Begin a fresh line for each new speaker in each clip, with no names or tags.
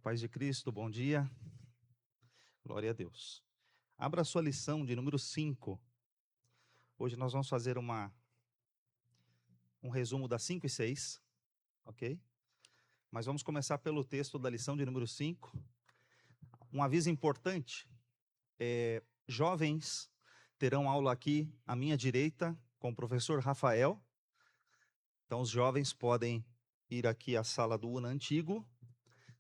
Paz de Cristo, bom dia. Glória a Deus. Abra a sua lição de número 5. Hoje nós vamos fazer um resumo das 5 e 6, ok? Mas vamos começar pelo texto da lição de número 5. Um aviso importante, jovens terão aula aqui à minha direita com o professor Rafael. Então os jovens podem ir aqui à sala do UNA antigo.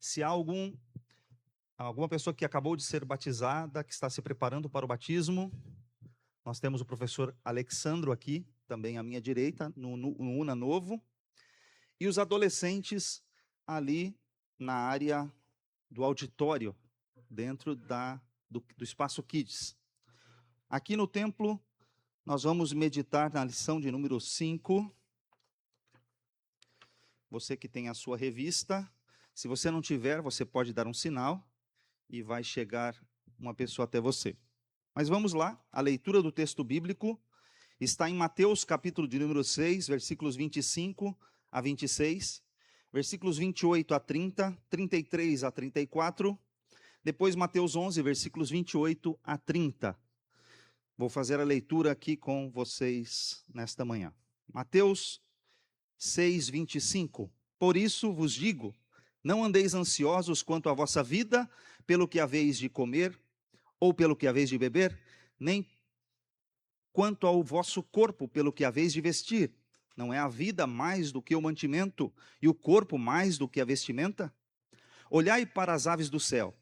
Se há alguma pessoa que acabou de ser batizada, que está se preparando para o batismo, nós temos o professor Alexandro aqui, também à minha direita, no UNA novo, e os adolescentes ali na área do auditório, dentro do espaço Kids. Aqui no templo, nós vamos meditar na lição de número 5. Você que tem a sua revista, se você não tiver, você pode dar um sinal e vai chegar uma pessoa até você. Mas vamos lá, a leitura do texto bíblico está em Mateus capítulo de número 6, versículos 25 a 26, versículos 28 a 30, 33 a 34, depois Mateus 11, versículos 28 a 30. Vou fazer a leitura aqui com vocês nesta manhã. Mateus 6, 25. Por isso vos digo, não andeis ansiosos quanto à vossa vida, pelo que haveis de comer, ou pelo que haveis de beber, nem quanto ao vosso corpo, pelo que haveis de vestir. Não é a vida mais do que o mantimento, e o corpo mais do que a vestimenta? Olhai para as aves do céu,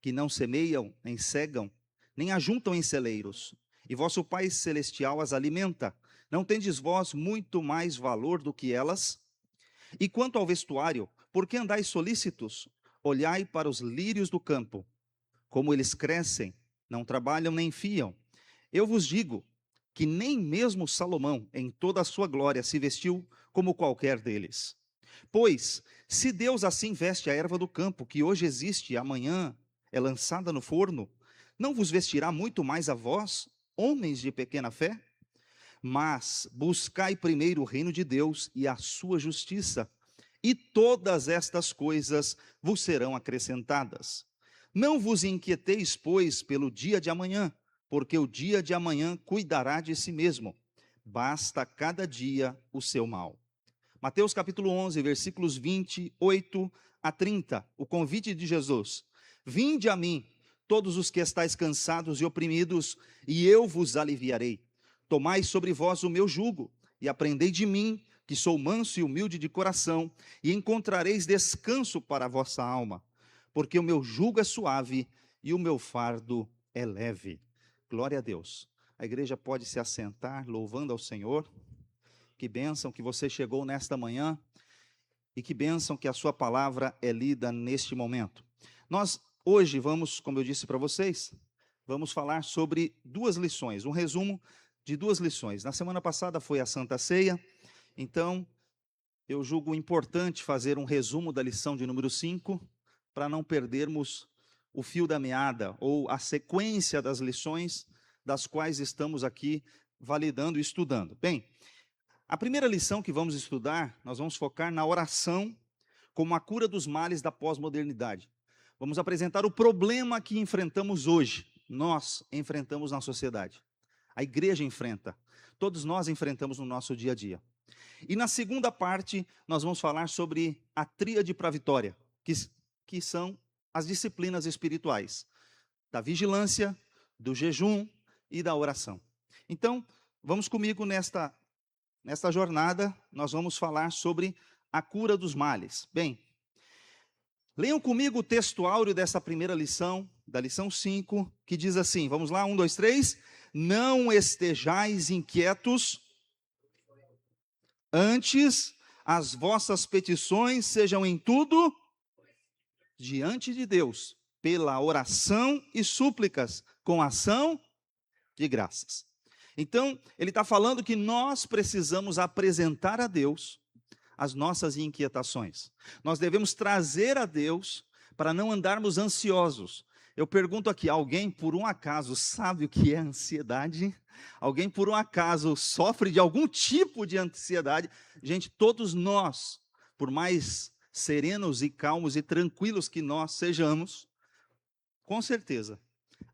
que não semeiam, nem cegam, nem ajuntam em celeiros, e vosso Pai Celestial as alimenta. Não tendes vós muito mais valor do que elas? E quanto ao vestuário, por que andais solícitos? Olhai para os lírios do campo, como eles crescem, não trabalham nem fiam. Eu vos digo que nem mesmo Salomão, em toda a sua glória, se vestiu como qualquer deles. Pois, se Deus assim veste a erva do campo, que hoje existe e amanhã é lançada no forno, não vos vestirá muito mais a vós, homens de pequena fé? Mas buscai primeiro o reino de Deus e a sua justiça, e todas estas coisas vos serão acrescentadas. Não vos inquieteis, pois, pelo dia de amanhã, porque o dia de amanhã cuidará de si mesmo. Basta cada dia o seu mal. Mateus capítulo 11, versículos 28 a 30, o convite de Jesus. Vinde a mim, todos os que estáis cansados e oprimidos, e eu vos aliviarei. Tomai sobre vós o meu jugo, e aprendei de mim, que sou manso e humilde de coração, e encontrareis descanso para a vossa alma, porque o meu jugo é suave e o meu fardo é leve. Glória a Deus. A igreja pode se assentar, louvando ao Senhor. Que bênção que você chegou nesta manhã, e que bênção que a sua palavra é lida neste momento. Nós hoje vamos, como eu disse para vocês, vamos falar sobre duas lições, um resumo de duas lições. Na semana passada foi a Santa Ceia, então eu julgo importante fazer um resumo da lição de número 5, para não perdermos o fio da meada, ou a sequência das lições das quais estamos aqui validando e estudando. Bem, a primeira lição que vamos estudar, nós vamos focar na oração como a cura dos males da pós-modernidade. Vamos apresentar o problema que enfrentamos hoje, nós enfrentamos na sociedade. A igreja enfrenta, todos nós enfrentamos no nosso dia a dia. E na segunda parte, nós vamos falar sobre a tríade para a vitória, que são as disciplinas espirituais, da vigilância, do jejum e da oração. Então, vamos comigo nesta jornada, nós vamos falar sobre a cura dos males. Bem, leiam comigo o texto áureo dessa primeira lição, da lição 5, que diz assim, vamos lá, 1, 2, 3, não estejais inquietos, antes as vossas petições sejam em tudo diante de Deus, pela oração e súplicas, com ação de graças. Então, ele está falando que nós precisamos apresentar a Deus as nossas inquietações. Nós devemos trazer a Deus para não andarmos ansiosos. Eu pergunto aqui, alguém por um acaso sabe o que é ansiedade? Alguém por um acaso sofre de algum tipo de ansiedade? Gente, todos nós, por mais serenos e calmos e tranquilos que nós sejamos, com certeza,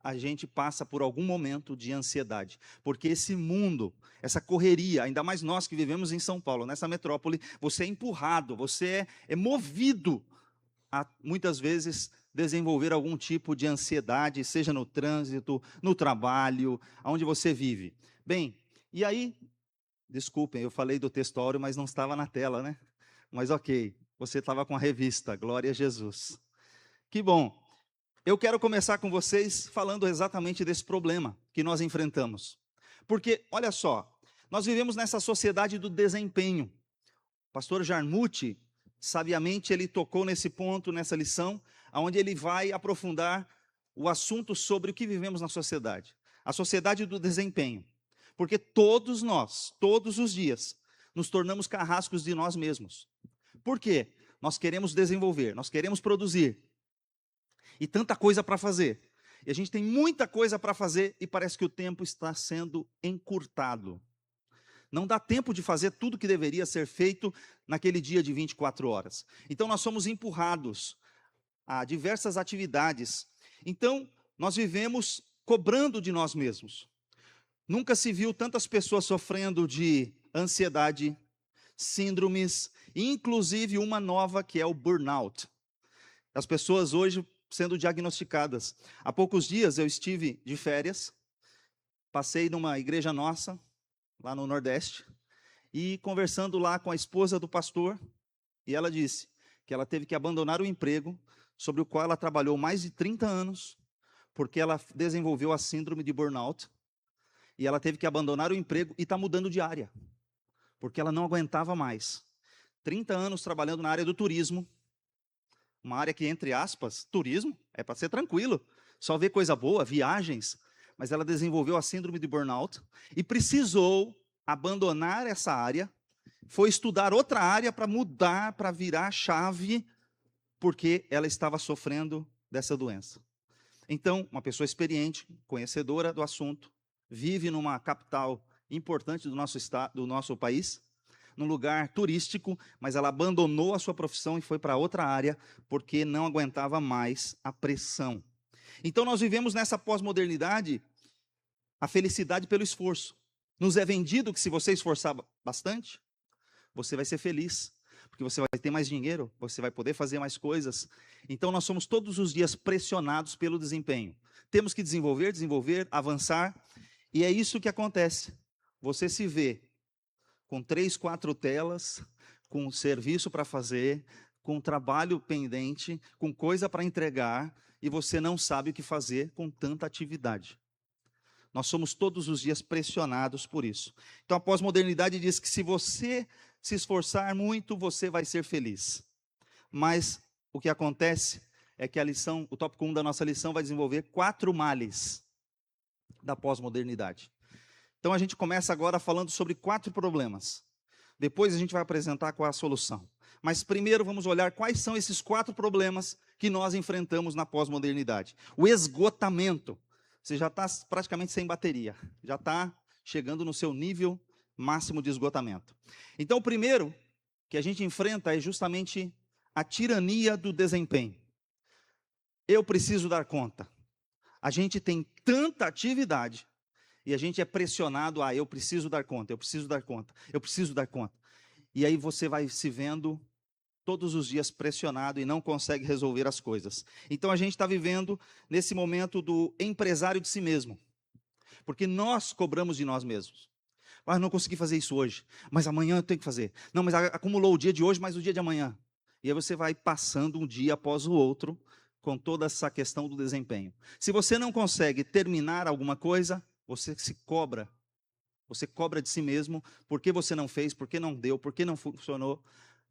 a gente passa por algum momento de ansiedade, porque esse mundo, essa correria, ainda mais nós que vivemos em São Paulo, nessa metrópole, você é empurrado, você é movido a, muitas vezes, desenvolver algum tipo de ansiedade, seja no trânsito, no trabalho, onde você vive. Bem, e aí, desculpem, eu falei do textório, mas não estava na tela, né? Mas ok, você estava com a revista, glória a Jesus. Que bom. Eu quero começar com vocês falando exatamente desse problema que nós enfrentamos. Porque, olha só, nós vivemos nessa sociedade do desempenho. O pastor Jarmuth, sabiamente, ele tocou nesse ponto, nessa lição, onde ele vai aprofundar o assunto sobre o que vivemos na sociedade. A sociedade do desempenho. Porque todos nós, todos os dias, nos tornamos carrascos de nós mesmos. Por quê? Nós queremos desenvolver, nós queremos produzir. E tanta coisa para fazer. E a gente tem muita coisa para fazer e parece que o tempo está sendo encurtado. Não dá tempo de fazer tudo que deveria ser feito naquele dia de 24 horas. Então nós somos empurrados a diversas atividades. Então nós vivemos cobrando de nós mesmos. Nunca se viu tantas pessoas sofrendo de ansiedade, síndromes, inclusive uma nova que é o burnout. As pessoas hoje sendo diagnosticadas. Há poucos dias eu estive de férias, passei numa igreja nossa, lá no Nordeste, e conversando lá com a esposa do pastor, e ela disse que ela teve que abandonar o emprego, sobre o qual ela trabalhou mais de 30 anos, porque ela desenvolveu a síndrome de burnout, e ela teve que abandonar o emprego e está mudando de área, porque ela não aguentava mais. 30 anos trabalhando na área do turismo, uma área que, entre aspas, turismo, é para ser tranquilo, só ver coisa boa, viagens, mas ela desenvolveu a síndrome de burnout e precisou abandonar essa área, foi estudar outra área para mudar, para virar a chave, porque ela estava sofrendo dessa doença. Então, uma pessoa experiente, conhecedora do assunto, vive numa capital importante do nosso estado, do nosso país, num lugar turístico, mas ela abandonou a sua profissão e foi para outra área, porque não aguentava mais a pressão. Então nós vivemos nessa pós-modernidade a felicidade pelo esforço. Nos é vendido que se você esforçar bastante, você vai ser feliz, porque você vai ter mais dinheiro, você vai poder fazer mais coisas. Então nós somos todos os dias pressionados pelo desempenho. Temos que desenvolver, avançar, e é isso que acontece. Você se vê com 3, 4 telas, com serviço para fazer, com trabalho pendente, com coisa para entregar, e você não sabe o que fazer com tanta atividade. Nós somos todos os dias pressionados por isso. Então a pós-modernidade diz que se você se esforçar muito, você vai ser feliz. Mas o que acontece é que a lição, o tópico 1 da nossa lição vai desenvolver 4 males da pós-modernidade. Então a gente começa agora falando sobre 4 problemas. Depois a gente vai apresentar qual é a solução. Mas primeiro vamos olhar quais são esses 4 problemas que nós enfrentamos na pós-modernidade. O esgotamento. Você já está praticamente sem bateria. Já está chegando no seu nível máximo de esgotamento. Então o primeiro que a gente enfrenta é justamente a tirania do desempenho. Eu preciso dar conta. A gente tem tanta atividade e a gente é pressionado a eu preciso dar conta, eu preciso dar conta, eu preciso dar conta. E aí você vai se vendo todos os dias pressionado e não consegue resolver as coisas. Então a gente está vivendo nesse momento do empresário de si mesmo. Porque nós cobramos de nós mesmos. Ah, não consegui fazer isso hoje, mas amanhã eu tenho que fazer. Não, mas acumulou o dia de hoje, mais o dia de amanhã. E aí você vai passando um dia após o outro com toda essa questão do desempenho. Se você não consegue terminar alguma coisa, você se cobra. Você cobra de si mesmo, por que você não fez, por que não deu, por que não funcionou,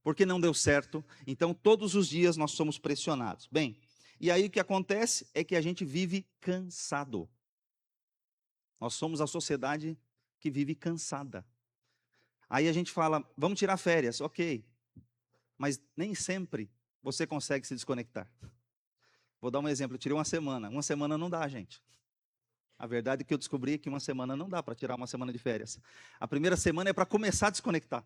por que não deu certo. Então, todos os dias nós somos pressionados. Bem, e aí o que acontece é que a gente vive cansado. Nós somos a sociedade que vive cansada. Aí a gente fala, vamos tirar férias, ok. Mas nem sempre você consegue se desconectar. Vou dar um exemplo, eu tirei uma semana não dá, gente. A verdade é que eu descobri que uma semana não dá para tirar uma semana de férias. A primeira semana é para começar a desconectar.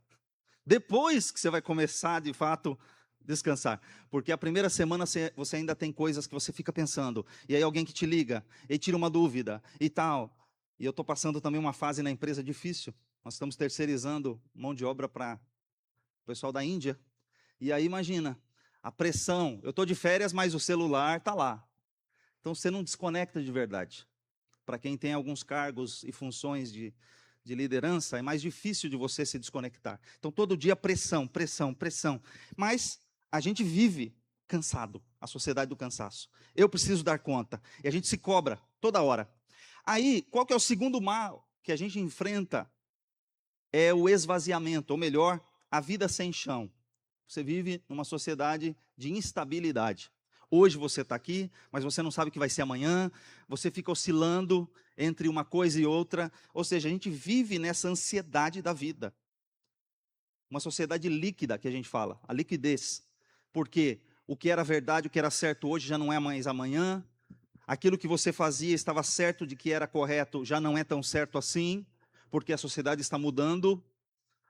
Depois que você vai começar, de fato, Descansar. Porque a primeira semana você ainda tem coisas que você fica pensando. E aí alguém que te liga e tira uma dúvida e tal. E eu estou passando também uma fase na empresa difícil. Nós estamos terceirizando mão de obra para o pessoal da Índia. E aí imagina, a pressão. Eu estou de férias, mas o celular está lá. Então você não desconecta de verdade. Para quem tem alguns cargos e funções de liderança, é mais difícil de você se desconectar. Então, todo dia pressão, pressão, pressão. Mas a gente vive cansado, a sociedade do cansaço. Eu preciso dar conta. E a gente se cobra toda hora. Aí, qual que é o segundo mal que a gente enfrenta? É o esvaziamento, ou melhor, a vida sem chão. Você vive numa sociedade de instabilidade. Hoje você está aqui, mas você não sabe o que vai ser amanhã, você fica oscilando entre uma coisa e outra, ou seja, a gente vive nessa ansiedade da vida. Uma sociedade líquida, que a gente fala, a liquidez. Porque o que era verdade, o que era certo hoje já não é mais amanhã, aquilo que você fazia estava certo de que era correto, já não é tão certo assim, porque a sociedade está mudando.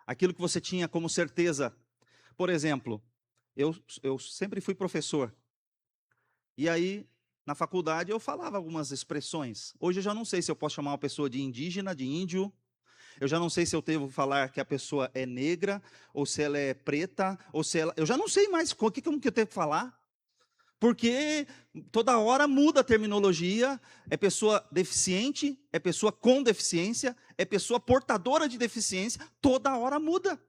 Aquilo que você tinha como certeza. Por exemplo, eu sempre fui professor. E aí, na faculdade, eu falava algumas expressões. Hoje eu já não sei se eu posso chamar uma pessoa de indígena, de índio. Eu já não sei se eu devo falar que a pessoa é negra, ou se ela é preta, ou se ela... Eu já não sei mais como que eu tenho que falar. Porque toda hora muda a terminologia. É pessoa deficiente, é pessoa com deficiência, é pessoa portadora de deficiência. Toda hora muda.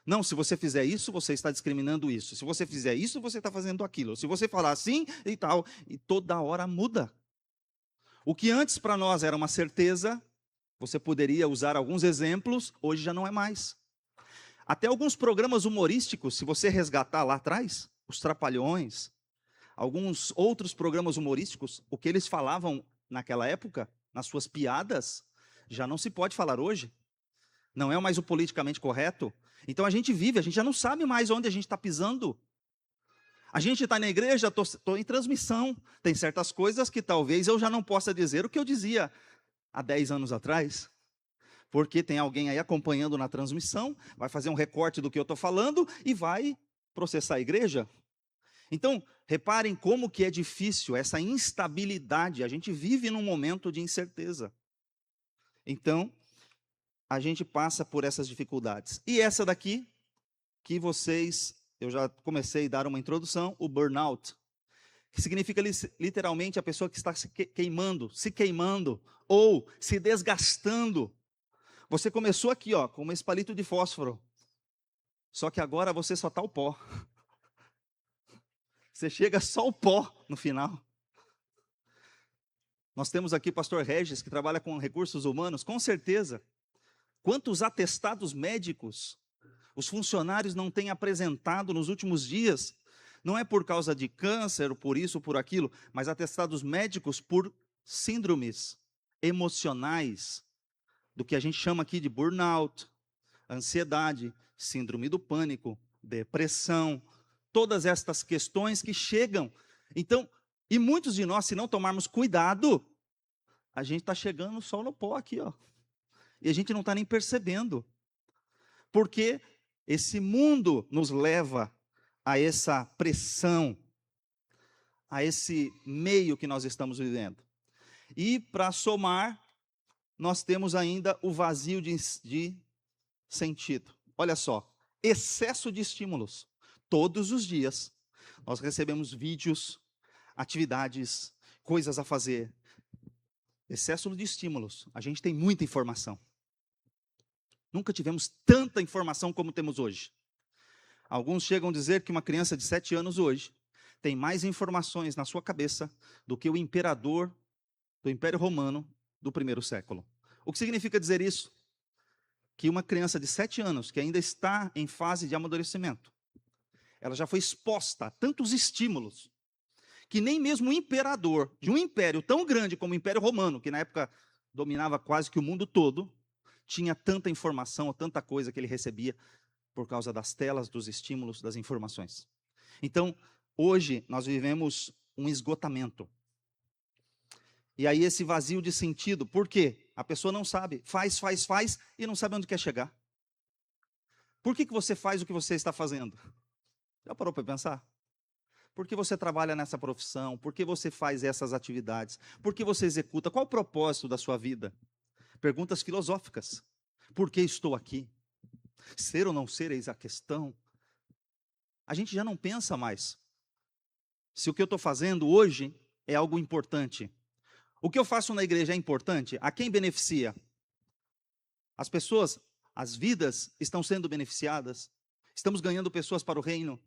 Não, se você fizer isso, você está discriminando isso. Se você fizer isso, você está fazendo aquilo. Se você falar assim e tal, e toda hora muda. O que antes para nós era uma certeza, você poderia usar alguns exemplos, hoje já não é mais. Até alguns programas humorísticos, se você resgatar lá atrás, os Trapalhões, alguns outros programas humorísticos, o que eles falavam naquela época, nas suas piadas, já não se pode falar hoje. Não é mais o politicamente correto. Então a gente vive, a gente já não sabe mais onde a gente está pisando. A gente está na igreja, estou em transmissão. Tem certas coisas que talvez eu já não possa dizer o que eu dizia há 10 anos atrás. Porque tem alguém aí acompanhando na transmissão, vai fazer um recorte do que eu estou falando e vai processar a igreja. Então, reparem como que é difícil essa instabilidade. A gente vive num momento de incerteza. Então, a gente passa por essas dificuldades. E essa daqui, que eu já comecei a dar uma introdução, o burnout, que significa literalmente a pessoa que está se queimando, ou se desgastando. Você começou aqui, ó, com esse palito de fósforo, só que agora você só está o pó. Você chega só o pó no final. Nós temos aqui o pastor Regis, que trabalha com recursos humanos, com certeza. Quantos atestados médicos os funcionários não têm apresentado nos últimos dias? Não é por causa de câncer, por isso, por aquilo, mas atestados médicos por síndromes emocionais, do que a gente chama aqui de burnout, ansiedade, síndrome do pânico, depressão, todas estas questões que chegam. Então, e muitos de nós, se não tomarmos cuidado, a gente está chegando só no pó aqui, ó. E a gente não está nem percebendo. Porque esse mundo nos leva a essa pressão, a esse meio que nós estamos vivendo. E para somar, nós temos ainda o vazio de sentido. Olha só, excesso de estímulos. Todos os dias nós recebemos vídeos, atividades, coisas a fazer. Excesso de estímulos. A gente tem muita informação. Nunca tivemos tanta informação como temos hoje. Alguns chegam a dizer que uma criança de 7 anos hoje tem mais informações na sua cabeça do que o imperador do Império Romano do primeiro século. O que significa dizer isso? Que uma criança de 7 anos, que ainda está em fase de amadurecimento, ela já foi exposta a tantos estímulos, que nem mesmo o imperador de um império tão grande como o Império Romano, que na época dominava quase que o mundo todo, tinha tanta informação, ou tanta coisa que ele recebia por causa das telas, dos estímulos, das informações. Então, hoje nós vivemos um esgotamento. E aí esse vazio de sentido, por quê? A pessoa não sabe, faz e não sabe onde quer chegar. Por que você faz o que você está fazendo? Já parou para pensar? Por que você trabalha nessa profissão? Por que você faz essas atividades? Por que você executa? Qual o propósito da sua vida? Perguntas filosóficas. Por que estou aqui? Ser ou não ser, eis a questão. A gente já não pensa mais se o que eu estou fazendo hoje é algo importante. O que eu faço na igreja é importante? A quem beneficia? As pessoas, as vidas estão sendo beneficiadas? Estamos ganhando pessoas para o reino?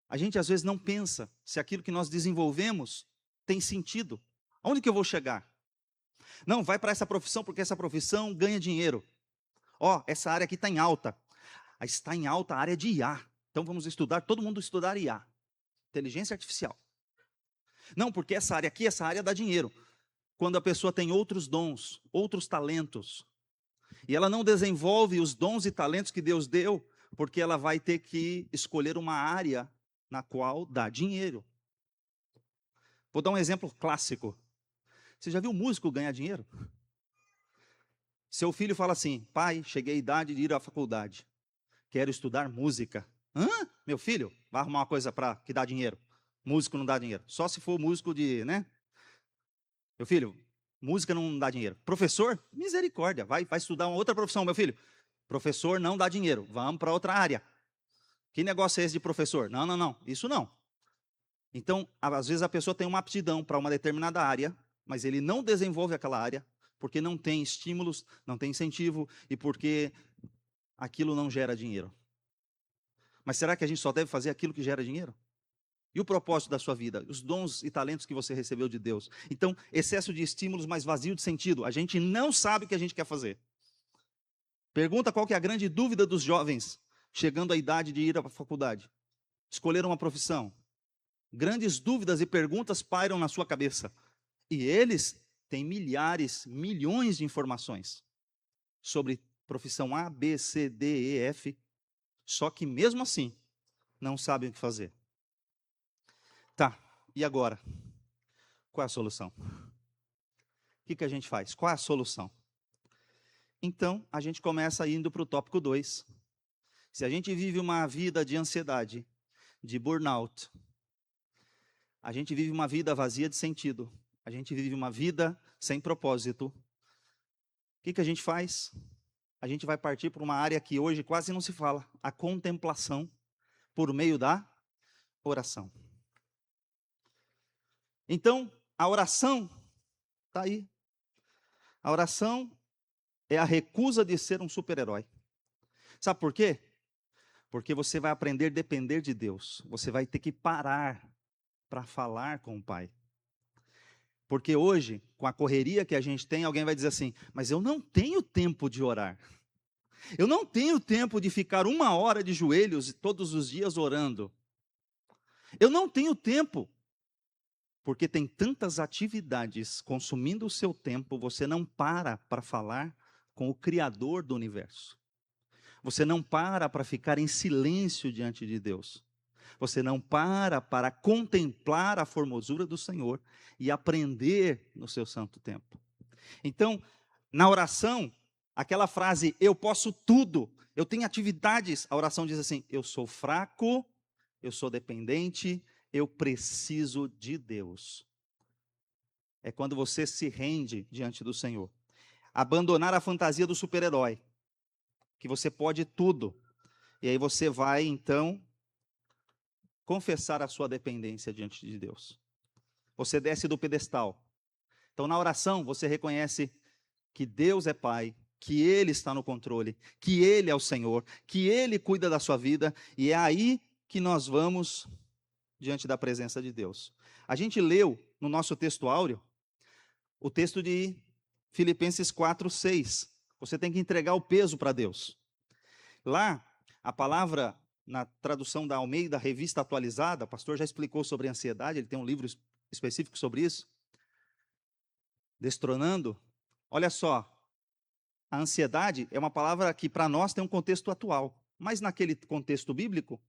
A gente às vezes não pensa se aquilo que nós desenvolvemos tem sentido. Aonde que eu vou chegar? Não, vai para essa profissão porque essa profissão ganha dinheiro. Ó, essa área aqui está em alta. Está em alta a área de IA. Então vamos estudar, todo mundo estudar IA. Inteligência artificial. Não, porque essa área aqui, essa área dá dinheiro. Quando a pessoa tem outros dons, outros talentos, e ela não desenvolve os dons e talentos que Deus deu, porque ela vai ter que escolher uma área na qual dá dinheiro. Vou dar um exemplo clássico. Você já viu um músico ganhar dinheiro? Seu filho fala assim: pai, cheguei à idade de ir à faculdade. Quero estudar música. Hã? Meu filho, vai arrumar uma coisa para que dá dinheiro. Músico não dá dinheiro. Só se for músico de, né? Meu filho, música não dá dinheiro. Professor, misericórdia, vai estudar uma outra profissão, meu filho. Professor não dá dinheiro. Vamos para outra área. Que negócio é esse de professor? Não, não, não. Isso não. Então, às vezes a pessoa tem uma aptidão para uma determinada área, mas ele não desenvolve aquela área porque não tem estímulos, não tem incentivo e porque aquilo não gera dinheiro. Mas será que a gente só deve fazer aquilo que gera dinheiro? E o propósito da sua vida? Os dons e talentos que você recebeu de Deus. Então, excesso de estímulos, mas vazio de sentido. A gente não sabe o que a gente quer fazer. Pergunta qual que é a grande dúvida dos jovens chegando à idade de ir à faculdade. Escolher uma profissão. Grandes dúvidas e perguntas pairam na sua cabeça. E eles têm milhares, milhões de informações sobre profissão A, B, C, D, E, F. Só que mesmo assim, não sabem o que fazer. Tá, e agora? Qual é a solução? O que a gente faz? Qual é a solução? Então, a gente começa indo para o tópico 2. Se a gente vive uma vida de ansiedade, de burnout, a gente vive uma vida vazia de sentido, a gente vive uma vida sem propósito, o que a gente faz? A gente vai partir para uma área que hoje quase não se fala, a contemplação por meio da oração. Então, a oração está aí. A oração é a recusa de ser um super-herói. Sabe por quê? Porque você vai aprender a depender de Deus. Você vai ter que parar para falar com o Pai. Porque hoje, com a correria que a gente tem, alguém vai dizer assim: mas eu não tenho tempo de orar. Eu não tenho tempo de ficar 1 hora de joelhos todos os dias orando. Eu não tenho tempo. Porque tem tantas atividades consumindo o seu tempo, você não para falar com o Criador do universo. Você não para ficar em silêncio diante de Deus. Você não para contemplar a formosura do Senhor e aprender no seu santo tempo. Então, na oração, aquela frase, eu posso tudo, eu tenho atividades, a oração diz assim, eu sou fraco, eu sou dependente, eu preciso de Deus. É quando você se rende diante do Senhor. Abandonar a fantasia do super-herói, que você pode tudo. E aí você vai, então, confessar a sua dependência diante de Deus. Você desce do pedestal. Então, na oração, você reconhece que Deus é Pai, que Ele está no controle, que Ele é o Senhor, que Ele cuida da sua vida, e é aí que nós vamos diante da presença de Deus. A gente leu no nosso texto áureo o texto de Filipenses 4:6. Você tem que entregar o peso para Deus. Lá, a palavra, na tradução da Almeida, Revista Atualizada, o pastor já explicou sobre ansiedade, ele tem um livro específico sobre isso. Destronando. Olha só, a ansiedade é uma palavra que para nós tem um contexto atual, mas naquele contexto bíblico,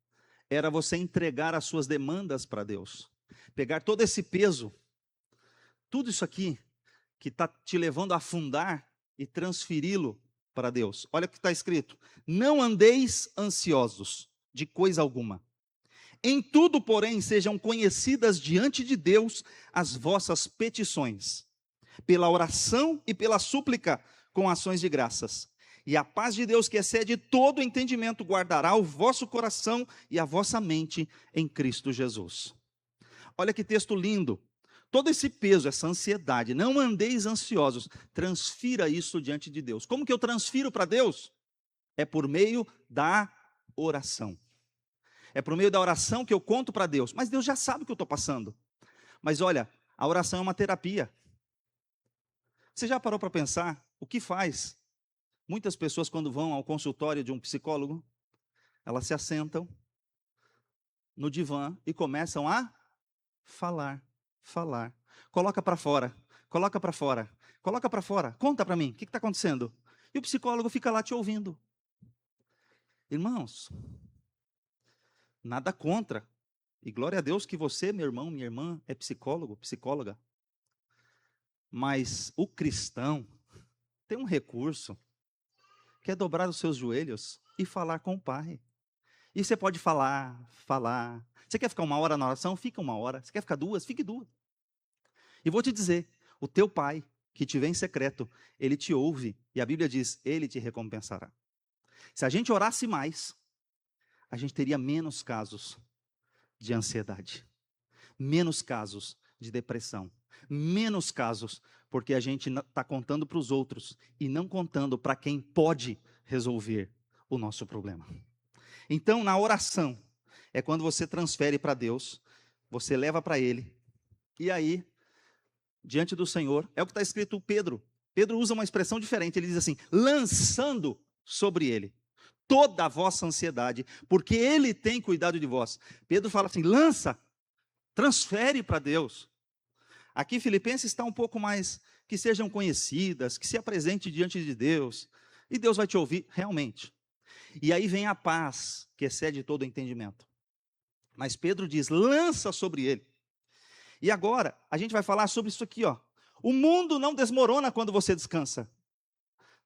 era você entregar as suas demandas para Deus. Pegar todo esse peso, tudo isso aqui, que está te levando a afundar e transferi-lo para Deus. Olha o que está escrito: não andeis ansiosos de coisa alguma. Em tudo, porém, sejam conhecidas diante de Deus as vossas petições, pela oração e pela súplica, com ações de graças. E a paz de Deus, que excede todo entendimento, guardará o vosso coração e a vossa mente em Cristo Jesus. Olha que texto lindo. Todo esse peso, essa ansiedade, não andeis ansiosos, transfira isso diante de Deus. Como que eu transfiro para Deus? É por meio da oração. É por meio da oração que eu conto para Deus. Mas Deus já sabe o que eu estou passando. Mas olha, a oração é uma terapia. Você já parou para pensar o que faz? Muitas pessoas, quando vão ao consultório de um psicólogo, elas se assentam no divã e começam a falar. Coloca para fora, coloca para fora, coloca para fora. Conta para mim, o que está acontecendo? E o psicólogo fica lá te ouvindo. Irmãos, nada contra. E glória a Deus que você, meu irmão, minha irmã, é psicólogo, psicóloga. Mas o cristão tem um recurso, que é dobrar os seus joelhos e falar com o Pai. E você pode falar. Você quer ficar 1 hora na oração? Fica 1 hora. Você quer ficar 2? Fique 2. E vou te dizer, o teu Pai, que te vê em secreto, Ele te ouve. E a Bíblia diz, Ele te recompensará. Se a gente orasse mais, a gente teria menos casos de ansiedade, menos casos de depressão, menos casos, porque a gente está contando para os outros e não contando para quem pode resolver o nosso problema. Então, na oração, é quando você transfere para Deus, você leva para Ele, e aí, diante do Senhor, é o que está escrito Pedro. Pedro usa uma expressão diferente, ele diz assim, lançando sobre Ele toda a vossa ansiedade, porque Ele tem cuidado de vós. Pedro fala assim, lança, transfere para Deus. Aqui Filipenses está um pouco mais, que sejam conhecidas, que se apresente diante de Deus, e Deus vai te ouvir realmente. E aí vem a paz, que excede todo o entendimento. Mas Pedro diz, lança sobre Ele. E agora, a gente vai falar sobre isso aqui, ó. O mundo não desmorona quando você descansa.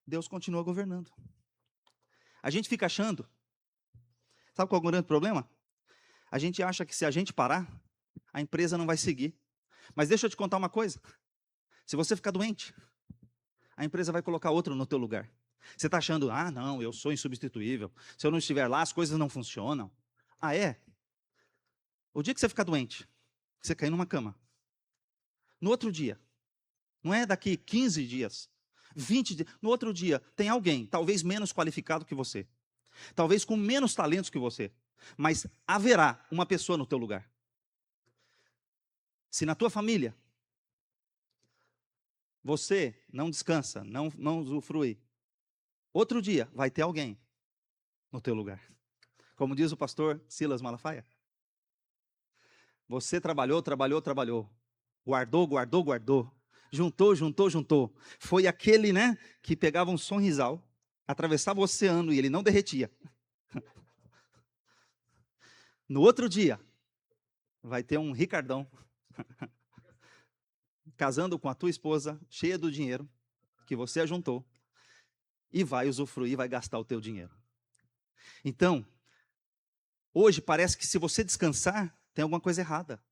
Deus continua governando. A gente fica achando, sabe qual é o grande problema? A gente acha que se a gente parar, a empresa não vai seguir. Mas deixa eu te contar uma coisa. Se você ficar doente, a empresa vai colocar outro no teu lugar. Você está achando, não, eu sou insubstituível. Se eu não estiver lá, as coisas não funcionam. Ah, é? O dia que você ficar doente, você cair numa cama. No outro dia, não é daqui 15 dias, 20 dias, no outro dia, tem alguém, talvez menos qualificado que você, talvez com menos talentos que você, mas haverá uma pessoa no teu lugar. Se na tua família, você não descansa, não usufrui, outro dia vai ter alguém no teu lugar. Como diz o pastor Silas Malafaia, você trabalhou, guardou, juntou. Foi aquele, que pegava um sonrisal, atravessava o oceano e ele não derretia. No outro dia, vai ter um Ricardão, casando com a tua esposa, cheia do dinheiro que você ajuntou, e vai usufruir, vai gastar o teu dinheiro. Então, hoje parece que se você descansar, tem alguma coisa errada.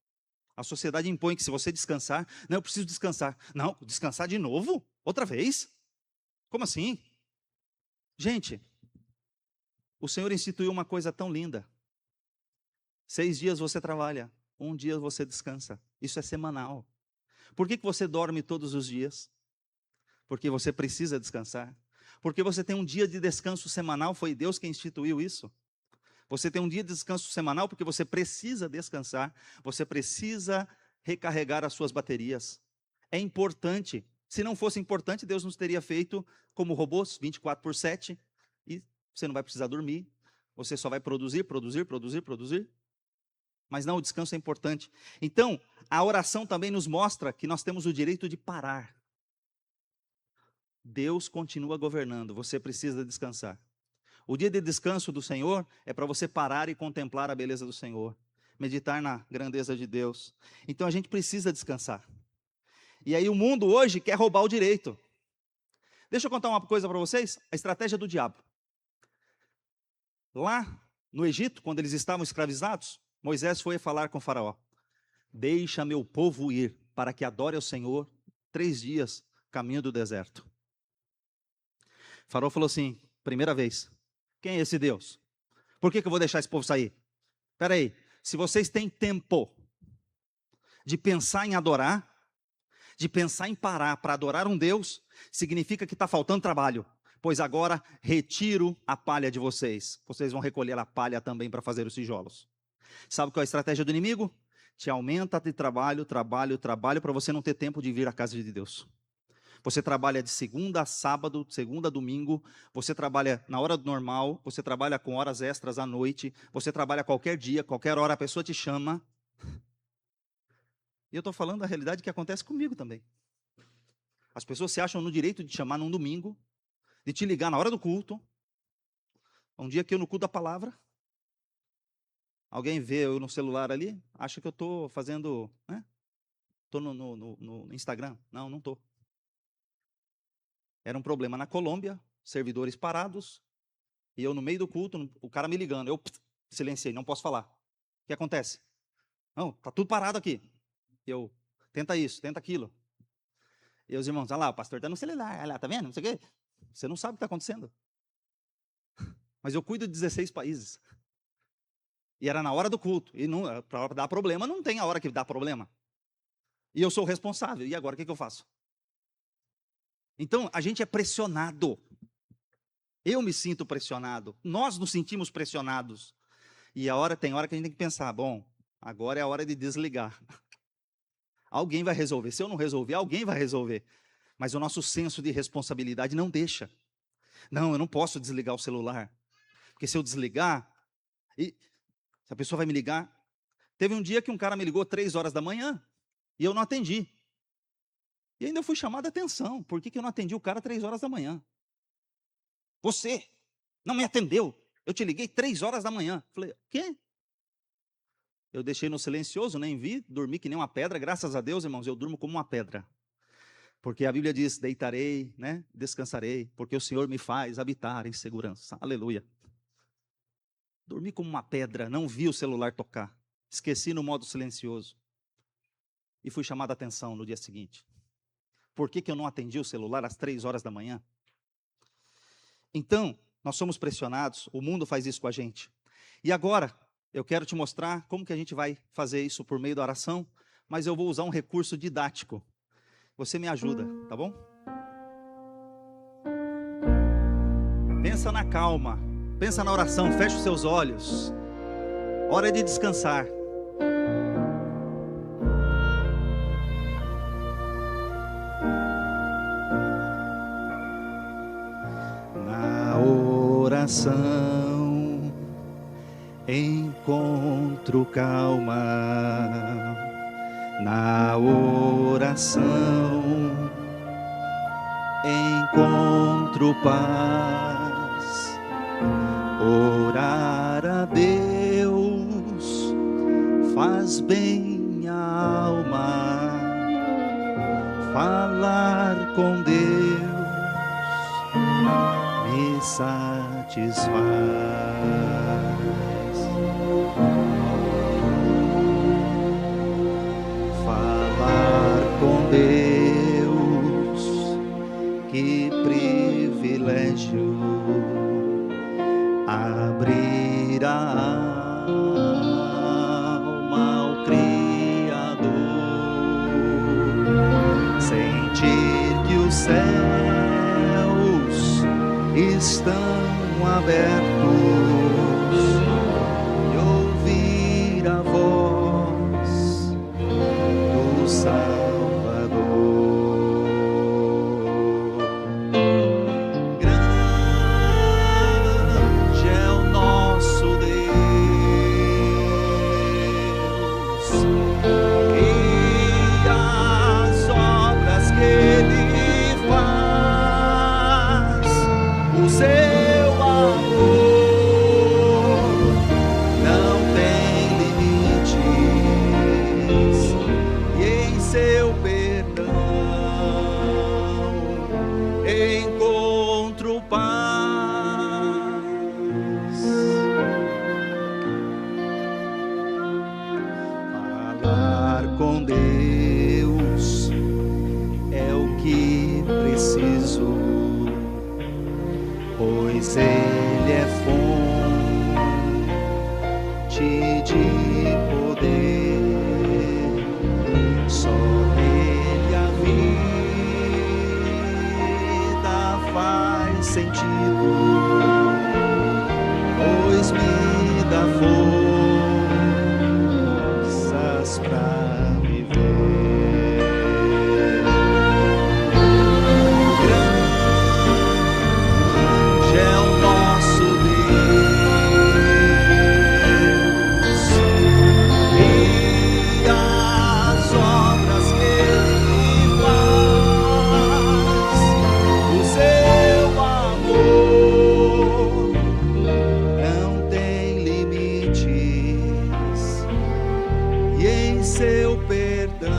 A sociedade impõe que se você descansar, não, eu preciso descansar. Não, descansar de novo? Outra vez? Como assim? Gente, o Senhor instituiu uma coisa tão linda. 6 dias você trabalha, 1 dia você descansa. Isso é semanal. Por que você dorme todos os dias? Porque você precisa descansar. Porque você tem um dia de descanso semanal, foi Deus quem instituiu isso. Você tem um dia de descanso semanal porque você precisa descansar, você precisa recarregar as suas baterias. É importante. Se não fosse importante, Deus nos teria feito como robôs, 24/7, e você não vai precisar dormir, você só vai produzir. Mas não, o descanso é importante. Então, a oração também nos mostra que nós temos o direito de parar. Deus continua governando, você precisa descansar. O dia de descanso do Senhor é para você parar e contemplar a beleza do Senhor, meditar na grandeza de Deus. Então a gente precisa descansar. E aí o mundo hoje quer roubar o direito. Deixa eu contar uma coisa para vocês, a estratégia do diabo. Lá No Egito, quando eles estavam escravizados, Moisés foi falar com Faraó: deixa meu povo ir, para que adore ao Senhor 3 dias, caminho do deserto. Faraó falou assim, primeira vez: quem é esse Deus? Por que eu vou deixar esse povo sair? Espera aí, se vocês têm tempo de pensar em adorar, de pensar em parar para adorar um Deus, significa que está faltando trabalho. Pois agora retiro a palha de vocês. Vocês vão recolher a palha também para fazer os tijolos. Sabe qual é a estratégia do inimigo? Te aumenta de trabalho, para você não ter tempo de vir à casa de Deus. Você trabalha de segunda a sábado, segunda a domingo, você trabalha na hora normal, você trabalha com horas extras à noite, você trabalha qualquer dia, qualquer hora a pessoa te chama. E eu estou falando da realidade que acontece comigo também. As pessoas se acham no direito de chamar num domingo, de te ligar na hora do culto. Um dia que eu no culto da palavra, alguém vê eu no celular ali, acha que eu estou fazendo, né? Estou no Instagram. Não, não estou. Era um problema na Colômbia, servidores parados, e eu no meio do culto, o cara me ligando, eu silenciei, não posso falar. O que acontece? Não, está tudo parado aqui. Eu, tenta isso, tenta aquilo. E os irmãos, olha lá, o pastor está no celular, olha lá, tá vendo? Não sei o quê. Você não sabe o que está acontecendo. Mas eu cuido de 16 países. E era na hora do culto. E para dar problema, não tem a hora que dá problema. E eu sou o responsável. E agora o que eu faço? Então, a gente é pressionado. Eu me sinto pressionado. Nós nos sentimos pressionados. E tem hora que a gente tem que pensar, bom, agora é a hora de desligar. Alguém vai resolver. Se eu não resolver, alguém vai resolver. Mas o nosso senso de responsabilidade não deixa. Não, eu não posso desligar o celular. Porque se eu desligar, se a pessoa vai me ligar. Teve um dia que um cara me ligou 3 horas da manhã e eu não atendi. E ainda fui chamado a atenção. Por que eu não atendi o cara 3 horas da manhã? Você não me atendeu. Eu te liguei 3 horas da manhã. Falei, o quê? Eu deixei no silencioso, nem vi, dormi que nem uma pedra. Graças a Deus, irmãos, eu durmo como uma pedra. Porque a Bíblia diz, deitarei, né, descansarei, porque o Senhor me faz habitar em segurança. Aleluia. Dormi como uma pedra, não vi o celular tocar. Esqueci no modo silencioso. E fui chamado a atenção no dia seguinte. Por que eu não atendi o celular às 3 horas da manhã? Então, nós somos pressionados, o mundo faz isso com a gente. E agora, eu quero te mostrar como que a gente vai fazer isso por meio da oração, mas eu vou usar um recurso didático. Você me ajuda, tá bom? Pensa na calma, pensa na oração, fecha os seus olhos. Hora de descansar. Na oração encontro calma. Na oração encontro paz. Orar a Deus faz bem a alma. Falar com Deus me satisfaz. Com Deus, que privilégio abrir a alma ao Criador, sentir que os céus estão abertos e ouvir a voz do Salvador. Seu amor Falar com Deus é o que preciso, pois Ele é fonte de poder. Só Ele a vida faz sentido, pois me dá forças pra viver. Grande é o nosso Deus, e as obras que Ele faz, o seu amor não tem limites, e em seu perdão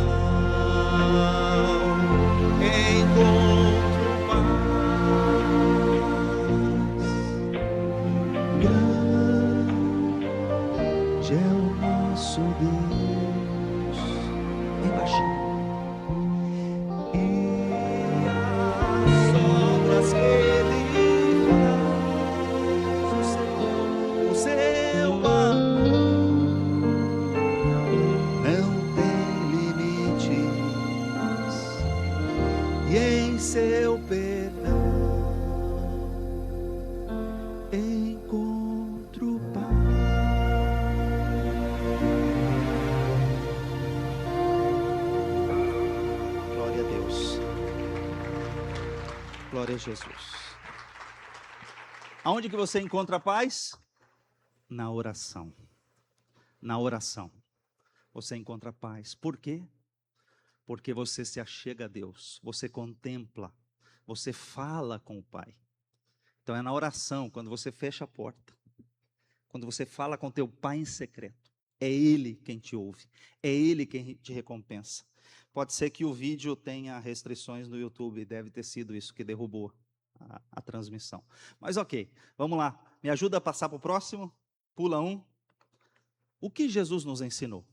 encontro paz. Grande é o nosso Deus, bem baixinho. E as obras que Ele faz, o seu amor não tem limites, e em seu perdão encontro paz. Glória a Deus. Glória a Jesus. Aonde que você encontra paz? Na oração. Na oração você encontra paz. Por quê? Porque você se achega a Deus, você contempla, você fala com o Pai. Então é na oração, quando você fecha a porta, quando você fala com teu Pai em secreto, é Ele quem te ouve, é Ele quem te recompensa. Pode ser que o vídeo tenha restrições no YouTube, deve ter sido isso que derrubou a transmissão. Mas ok, vamos lá, me ajuda a passar para o próximo, pula um. O que Jesus nos ensinou?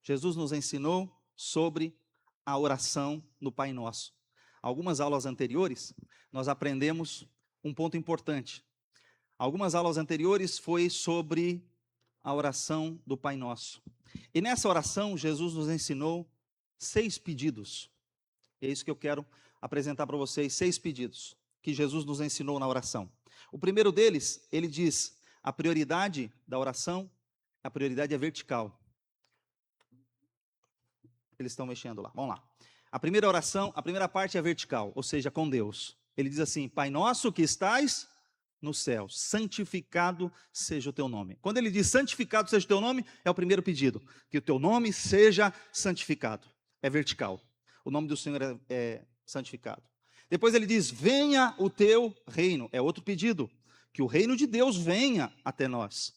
Jesus nos ensinou sobre a oração no Pai Nosso. Algumas aulas anteriores, nós aprendemos um ponto importante. Algumas aulas anteriores foi sobre a oração do Pai Nosso. E nessa oração, Jesus nos ensinou 6 pedidos. É isso que eu quero apresentar para vocês, 6 pedidos que Jesus nos ensinou na oração. O primeiro deles, ele diz, a prioridade da oração, a prioridade é vertical. Eles estão mexendo lá, vamos lá. A primeira oração, a primeira parte é vertical, ou seja, com Deus. Ele diz assim, Pai nosso que estais no céu, santificado seja o teu nome. Quando ele diz santificado seja o teu nome, é o primeiro pedido, que o teu nome seja santificado. É vertical, o nome do Senhor é santificado. Depois ele diz, venha o teu reino, é outro pedido, que o reino de Deus venha até nós,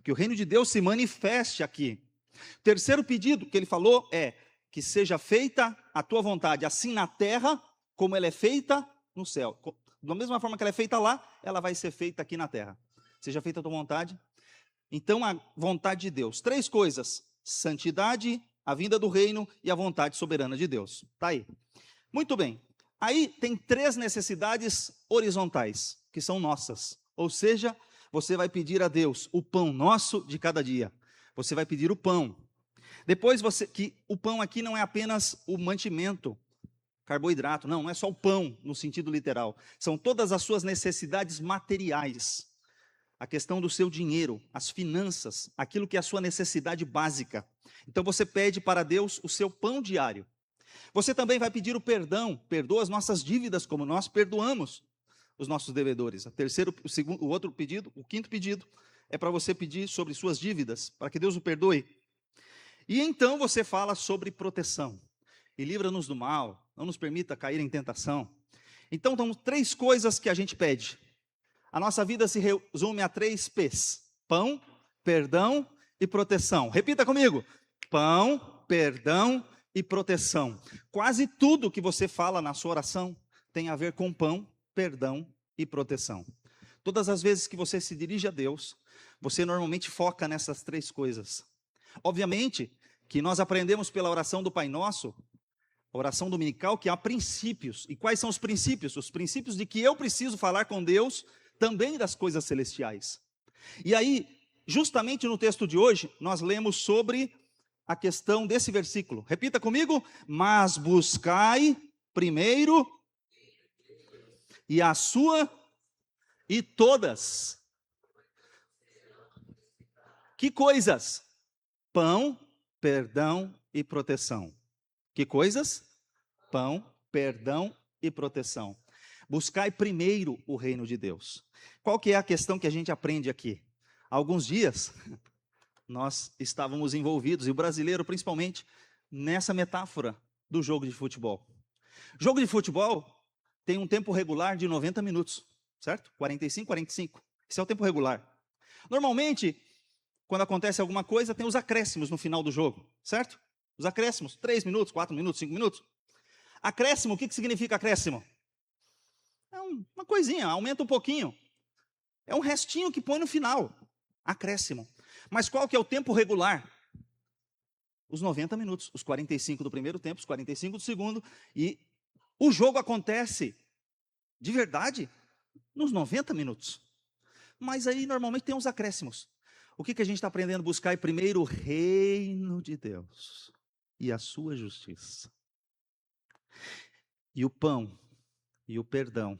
que o reino de Deus se manifeste aqui. O terceiro pedido que ele falou é, que seja feita a tua vontade, assim na terra, como ela é feita no céu. Da mesma forma que ela é feita lá, ela vai ser feita aqui na terra. Seja feita a tua vontade. Então, a vontade de Deus. 3 coisas, santidade, a vinda do reino e a vontade soberana de Deus. Está aí. Muito bem. Aí tem 3 necessidades horizontais, que são nossas. Ou seja, você vai pedir a Deus o pão nosso de cada dia. Você vai pedir o pão. Depois que o pão aqui não é apenas o mantimento, carboidrato, não é só o pão no sentido literal, são todas as suas necessidades materiais, a questão do seu dinheiro, as finanças, aquilo que é a sua necessidade básica. Então você pede para Deus o seu pão diário. Você também vai pedir o perdão, perdoa as nossas dívidas como nós perdoamos os nossos devedores. O outro pedido, o quinto pedido, é para você pedir sobre suas dívidas, para que Deus o perdoe. E então você fala sobre proteção. E livra-nos do mal, não nos permita cair em tentação. Então, são 3 coisas que a gente pede. A nossa vida se resume a 3 P's. Pão, perdão e proteção. Repita comigo. Pão, perdão e proteção. Quase tudo que você fala na sua oração tem a ver com pão, perdão e proteção. Todas as vezes que você se dirige a Deus, você normalmente foca nessas 3 coisas. Obviamente que nós aprendemos pela oração do Pai Nosso, a oração dominical, que há princípios. E quais são os princípios? Os princípios de que eu preciso falar com Deus também das coisas celestiais. E aí, justamente no texto de hoje, nós lemos sobre a questão desse versículo. Repita comigo: mas buscai primeiro e a sua e todas. Que coisas? Pão, perdão e proteção. Que coisas? Pão, perdão e proteção. Buscai primeiro o reino de Deus. Qual que é a questão que a gente aprende aqui? Há alguns dias, nós estávamos envolvidos, e o brasileiro principalmente, nessa metáfora do jogo de futebol. Jogo de futebol tem um tempo regular de 90 minutos, certo? 45, 45. Esse é o tempo regular. Normalmente, quando acontece alguma coisa, tem os acréscimos no final do jogo, certo? Os acréscimos, 3 minutos, 4 minutos, 5 minutos. Acréscimo, o que significa acréscimo? É uma coisinha, aumenta um pouquinho. É um restinho que põe no final. Acréscimo. Mas qual que é o tempo regular? Os 90 minutos, os 45 do primeiro tempo, os 45 do segundo. E o jogo acontece, de verdade, nos 90 minutos. Mas aí, normalmente, tem uns acréscimos. O que a gente está aprendendo a buscar? É primeiro o reino de Deus e a sua justiça. E o pão, e o perdão,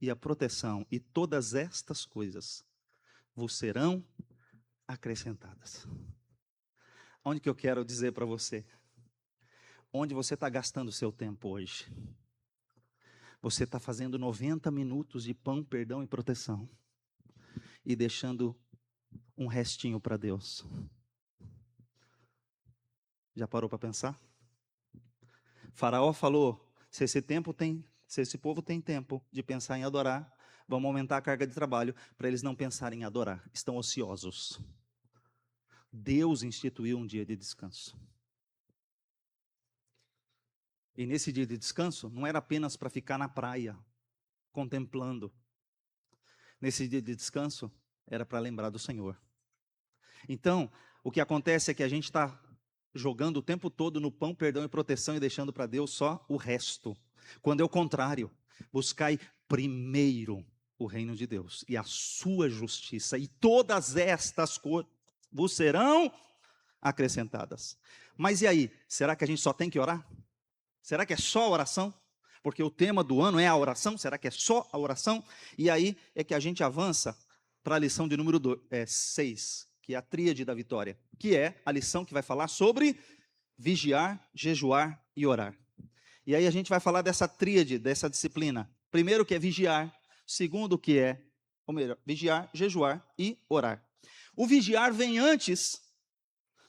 e a proteção, e todas estas coisas vos serão acrescentadas. Onde que eu quero dizer para você? Onde você está gastando o seu tempo hoje? Você está fazendo 90 minutos de pão, perdão e proteção, e deixando um restinho para Deus. Já parou para pensar? Faraó falou: se esse povo tem tempo de pensar em adorar, vamos aumentar a carga de trabalho para eles não pensarem em adorar. Estão ociosos. Deus instituiu um dia de descanso. E nesse dia de descanso, não era apenas para ficar na praia, contemplando. Nesse dia de descanso, era para lembrar do Senhor. Então, o que acontece é que a gente está jogando o tempo todo no pão, perdão e proteção e deixando para Deus só o resto. Quando é o contrário, buscai primeiro o reino de Deus e a sua justiça, e todas estas coisas vos serão acrescentadas. Mas e aí, será que a gente só tem que orar? Será que é só a oração? Porque o tema do ano é a oração, será que é só a oração? E aí é que a gente avança para a lição de número 6, que é a tríade da vitória, que é a lição que vai falar sobre vigiar, jejuar e orar. E aí a gente vai falar dessa tríade, dessa disciplina. Primeiro que é vigiar, segundo que é, ou melhor, vigiar, jejuar e orar. O vigiar vem antes,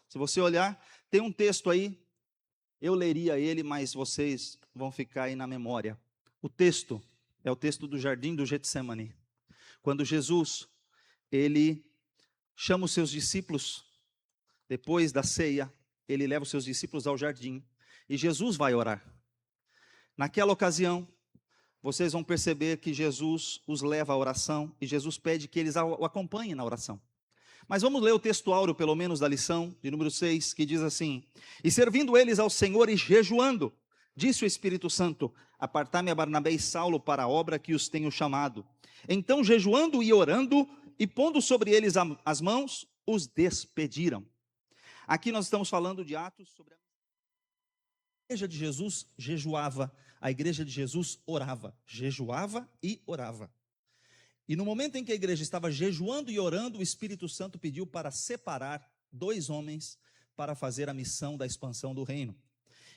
se você olhar, tem um texto aí, eu leria ele, mas vocês vão ficar aí na memória. O texto é o texto do jardim do Getsemane. Quando Jesus, ele chama os seus discípulos, depois da ceia, ele leva os seus discípulos ao jardim, e Jesus vai orar. Naquela ocasião, vocês vão perceber que Jesus os leva à oração, e Jesus pede que eles o acompanhem na oração. Mas vamos ler o texto áureo, pelo menos, da lição de número 6, que diz assim: e servindo eles ao Senhor e jejuando, disse o Espírito Santo: apartai-me a Barnabé e Saulo para a obra que os tenho chamado. Então, jejuando e orando, e pondo sobre eles as mãos, os despediram. Aqui nós estamos falando de Atos sobre a igreja de Jesus jejuava, a igreja de Jesus orava, jejuava e orava. E no momento em que a igreja estava jejuando e orando, o Espírito Santo pediu para separar 2 homens para fazer a missão da expansão do reino.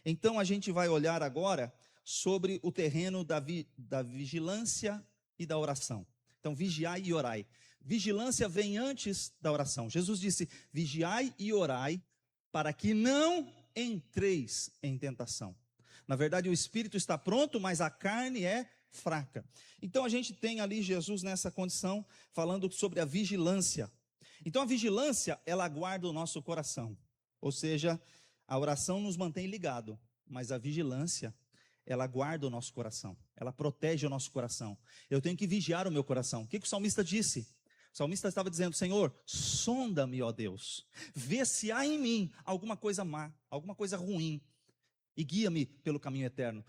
Então a gente vai olhar agora sobre o terreno da vigilância e da oração. Então, vigiai e orai. Vigilância vem antes da oração. Jesus disse: vigiai e orai para que não entreis em tentação. Na verdade, o espírito está pronto, mas a carne é fraca. Então a gente tem ali Jesus nessa condição, falando sobre a vigilância. Então a vigilância, ela guarda o nosso coração. Ou seja, a oração nos mantém ligado, mas a vigilância, ela guarda o nosso coração, ela protege o nosso coração. Eu tenho que vigiar o meu coração. O que o salmista disse? O salmista estava dizendo: Senhor, sonda-me, ó Deus, vê se há em mim alguma coisa má, alguma coisa ruim, e guia-me pelo caminho eterno.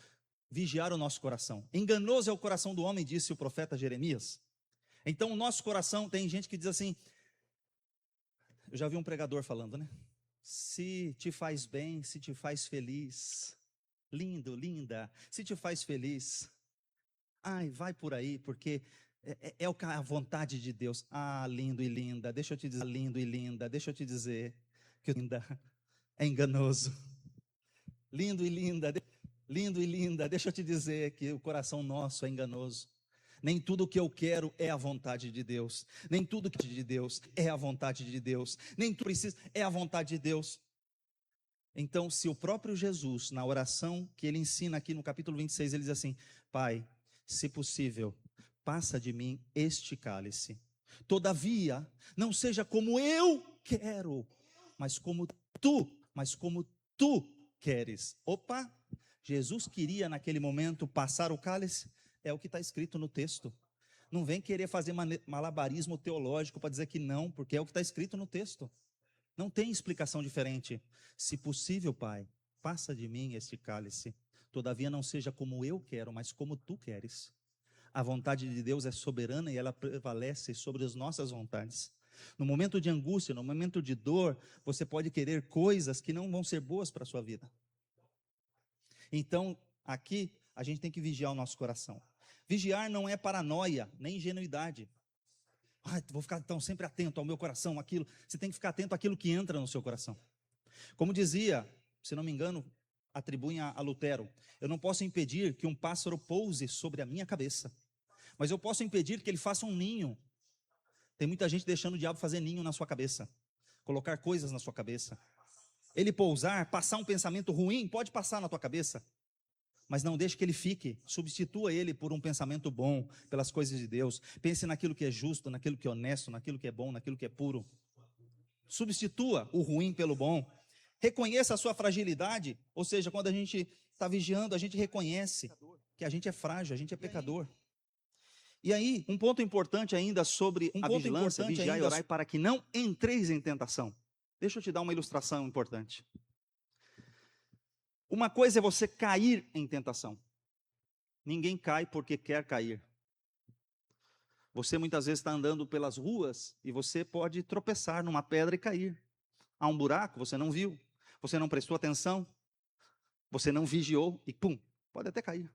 Vigiar o nosso coração. Enganoso é o coração do homem, disse o profeta Jeremias. Então o nosso coração, tem gente que diz assim, eu já vi um pregador falando, né? Se te faz bem, se te faz feliz, lindo, linda, se te faz feliz, ai, vai por aí, porque é a vontade de Deus. Ah, lindo e linda, deixa eu te dizer, lindo e linda, deixa eu te dizer, que linda é enganoso. Lindo e linda, deixa eu te dizer que o coração nosso é enganoso. Nem tudo o que eu quero é a vontade de Deus. Nem tudo que é de Deus é a vontade de Deus. Nem tudo precisa é a vontade de Deus. Então, se o próprio Jesus, na oração que ele ensina aqui no capítulo 26, ele diz assim: Pai, se possível, passa de mim este cálice. Todavia, não seja como eu quero, mas como tu queres. Opa! Jesus queria naquele momento passar o cálice, é o que está escrito no texto. Não vem querer fazer malabarismo teológico para dizer que não, porque é o que está escrito no texto. Não tem explicação diferente. Se possível, Pai, passa de mim este cálice. Todavia não seja como eu quero, mas como tu queres. A vontade de Deus é soberana e ela prevalece sobre as nossas vontades. No momento de angústia, no momento de dor, você pode querer coisas que não vão ser boas para a sua vida. Então, aqui, a gente tem que vigiar o nosso coração. Vigiar não é paranoia, nem ingenuidade. Vou ficar então sempre atento ao meu coração, aquilo. Você tem que ficar atento àquilo que entra no seu coração. Como dizia, se não me engano, atribuem a Lutero: eu não posso impedir que um pássaro pouse sobre a minha cabeça, mas eu posso impedir que ele faça um ninho. Tem muita gente deixando o diabo fazer ninho na sua cabeça, colocar coisas na sua cabeça. Ele pousar, passar um pensamento ruim, pode passar na tua cabeça, mas não deixe que ele fique. Substitua ele por um pensamento bom, pelas coisas de Deus. Pense naquilo que é justo, naquilo que é honesto, naquilo que é bom, naquilo que é puro. Substitua o ruim pelo bom. Reconheça a sua fragilidade, ou seja, quando a gente está vigiando, a gente reconhece que a gente é frágil, a gente é pecador. E aí, um ponto importante ainda sobre a vigilância, vigiar e orar para que não entreis em tentação. Deixa eu te dar uma ilustração importante. Uma coisa é você cair em tentação. Ninguém cai porque quer cair. Você muitas vezes está andando pelas ruas e você pode tropeçar numa pedra e cair. Há um buraco, você não viu, você não prestou atenção, você não vigiou e pum, pode até cair.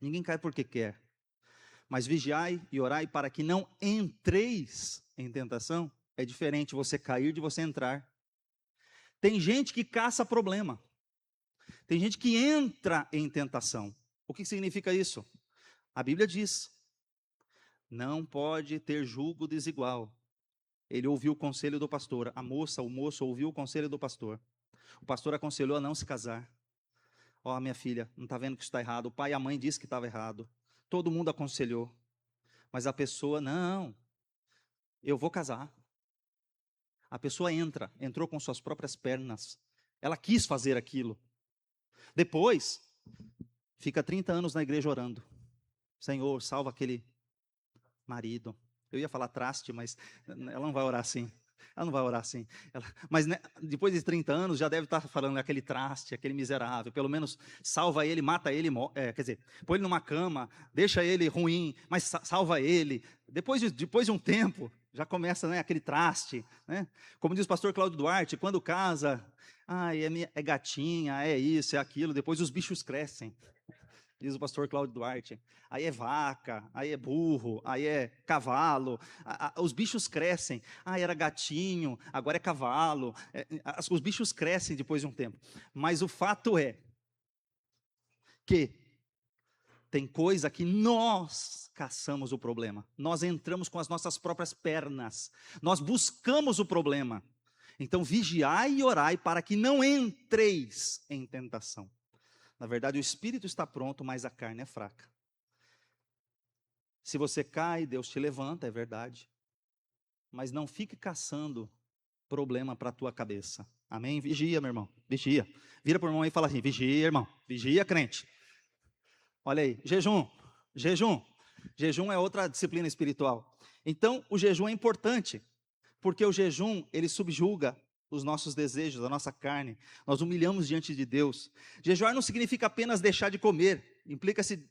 Ninguém cai porque quer. Mas vigiai e orai para que não entreis em tentação. É diferente você cair de você entrar. Tem gente que caça problema. Tem gente que entra em tentação. O que significa isso? A Bíblia diz: não pode ter julgo desigual. Ele ouviu o conselho do pastor. A moça, o moço ouviu o conselho do pastor. O pastor aconselhou a não se casar. Ó, minha filha, não está vendo que isso está errado. O pai e a mãe disse que estava errado. Todo mundo aconselhou. Mas a pessoa, não, eu vou casar. A pessoa entrou com suas próprias pernas. Ela quis fazer aquilo. Depois, fica 30 anos na igreja orando. Senhor, salva aquele marido. Eu ia falar traste, mas ela não vai orar assim. Ela não vai orar assim. Mas né, depois de 30 anos, já deve estar falando aquele traste, aquele miserável. Pelo menos salva ele, mata ele, quer dizer, põe ele numa cama, deixa ele ruim, mas salva ele. Depois de um tempo, já começa, né, aquele traste. Né? Como diz o pastor Cláudio Duarte, quando casa, é gatinha, é isso, é aquilo. Depois os bichos crescem. Diz o pastor Cláudio Duarte, aí é vaca, aí é burro, aí é cavalo, os bichos crescem, era gatinho, agora é cavalo, os bichos crescem depois de um tempo, mas o fato é que tem coisa que nós caçamos o problema, nós entramos com as nossas próprias pernas, nós buscamos o problema, então vigiai e orai para que não entreis em tentação. Na verdade, o espírito está pronto, mas a carne é fraca. Se você cai, Deus te levanta, é verdade. Mas não fique caçando problema para a tua cabeça. Amém? Vigia, meu irmão. Vigia. Vira para o irmão e fala assim: vigia, irmão. Vigia, crente. Olha aí, jejum. Jejum. Jejum é outra disciplina espiritual. Então, o jejum é importante, porque o jejum, ele subjuga os nossos desejos, a nossa carne. Nós humilhamos diante de Deus. Jejuar não significa apenas deixar de comer, implica-se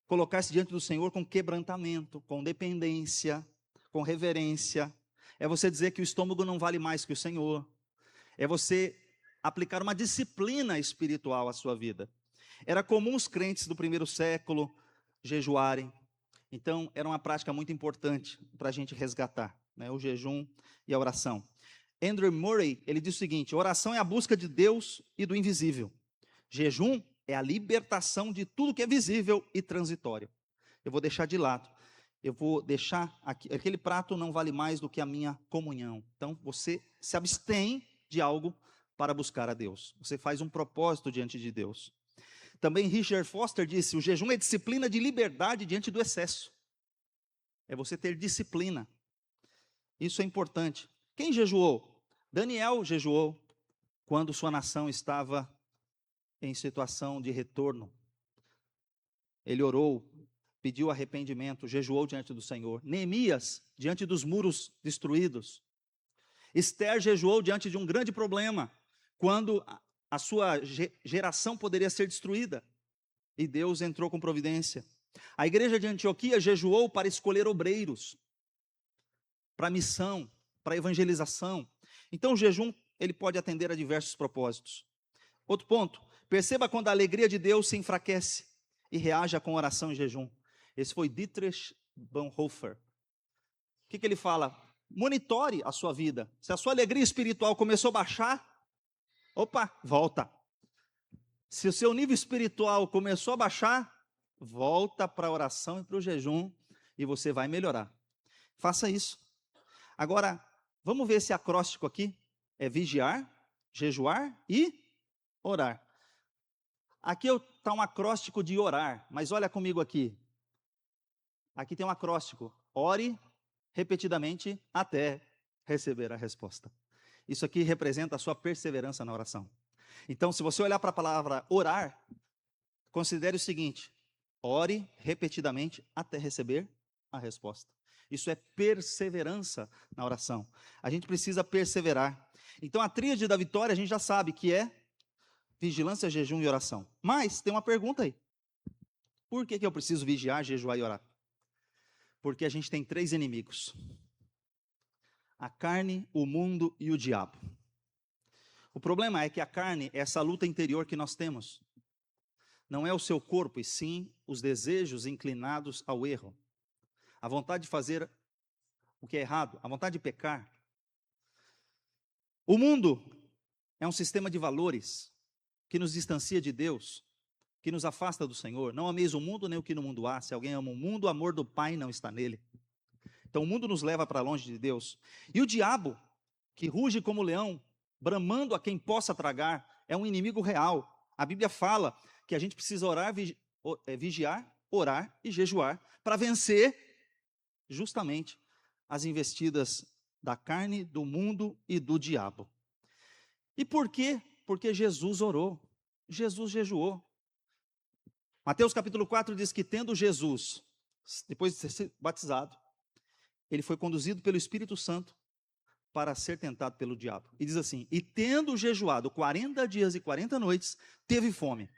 colocar-se diante do Senhor com quebrantamento, com dependência, com reverência. É você dizer que o estômago não vale mais que o Senhor. É você aplicar uma disciplina espiritual à sua vida. Era comum os crentes do primeiro século jejuarem. Então, era uma prática muito importante para a gente resgatar, né, o jejum e a oração. Andrew Murray, ele diz o seguinte: oração é a busca de Deus e do invisível. Jejum é a libertação de tudo que é visível e transitório. Eu vou deixar de lado. Eu vou deixar, aquele prato não vale mais do que a minha comunhão. Então, você se abstém de algo para buscar a Deus. Você faz um propósito diante de Deus. Também Richard Foster disse: o jejum é disciplina de liberdade diante do excesso. É você ter disciplina. Isso é importante. Quem jejuou? Daniel jejuou quando sua nação estava em situação de retorno. Ele orou, pediu arrependimento, jejuou diante do Senhor. Neemias, diante dos muros destruídos. Esther jejuou diante de um grande problema, quando a sua geração poderia ser destruída. E Deus entrou com providência. A igreja de Antioquia jejuou para escolher obreiros, para missão, para evangelização. Então o jejum, ele pode atender a diversos propósitos. Outro ponto, perceba quando a alegria de Deus se enfraquece e reaja com oração e jejum. Esse foi Dietrich Bonhoeffer. O que ele fala? Monitore a sua vida. Se a sua alegria espiritual começou a baixar, opa, volta. Se o seu nível espiritual começou a baixar, volta para a oração e para o jejum e você vai melhorar. Faça isso. Agora, vamos ver esse acróstico aqui. É vigiar, jejuar e orar. Aqui está um acróstico de orar, mas olha comigo aqui. Aqui tem um acróstico. Ore repetidamente até receber a resposta. Isso aqui representa a sua perseverança na oração. Então, se você olhar para a palavra orar, considere o seguinte: ore repetidamente até receber a resposta. Isso é perseverança na oração. A gente precisa perseverar. Então, a tríade da vitória a gente já sabe que é vigilância, jejum e oração. Mas tem uma pergunta aí. Por que eu preciso vigiar, jejuar e orar? Porque a gente tem 3 inimigos: a carne, o mundo e o diabo. O problema é que a carne é essa luta interior que nós temos. Não é o seu corpo, e sim os desejos inclinados ao erro. A vontade de fazer o que é errado, a vontade de pecar. O mundo é um sistema de valores que nos distancia de Deus, que nos afasta do Senhor. Não ameis o mundo nem o que no mundo há. Se alguém ama o mundo, o amor do Pai não está nele. Então o mundo nos leva para longe de Deus. E o diabo, que ruge como leão, bramando a quem possa tragar, é um inimigo real. A Bíblia fala que a gente precisa orar, vigiar, orar e jejuar para vencer justamente as investidas da carne, do mundo e do diabo. E por quê? Porque Jesus orou, Jesus jejuou. Mateus capítulo 4 diz que tendo Jesus, depois de ter sido batizado, ele foi conduzido pelo Espírito Santo para ser tentado pelo diabo. E diz assim: e tendo jejuado 40 dias e 40 noites, teve fome.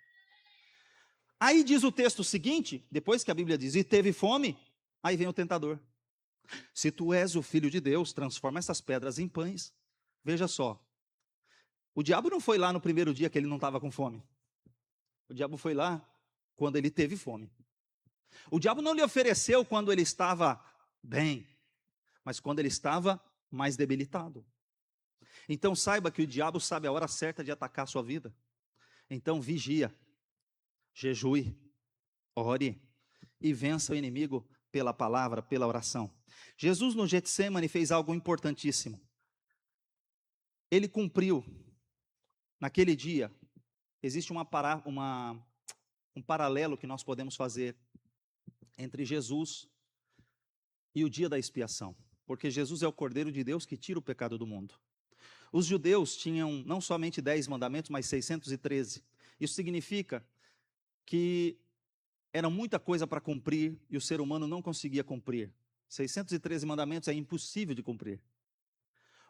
Aí diz o texto seguinte, depois que a Bíblia diz, e teve fome, aí vem o tentador. Se tu és o Filho de Deus, transforma essas pedras em pães. Veja só, o diabo não foi lá no primeiro dia que ele não estava com fome. O diabo foi lá quando ele teve fome. O diabo não lhe ofereceu quando ele estava bem, mas quando ele estava mais debilitado. Então saiba que o diabo sabe a hora certa de atacar a sua vida. Então vigia, jejue, ore e vença o inimigo pela palavra, pela oração. Jesus no Getsemane fez algo importantíssimo. Ele cumpriu, naquele dia, existe um paralelo que nós podemos fazer entre Jesus e o dia da expiação. Porque Jesus é o Cordeiro de Deus que tira o pecado do mundo. Os judeus tinham não somente 10 mandamentos, mas 613. Isso significa que era muita coisa para cumprir e o ser humano não conseguia cumprir. 613 mandamentos é impossível de cumprir.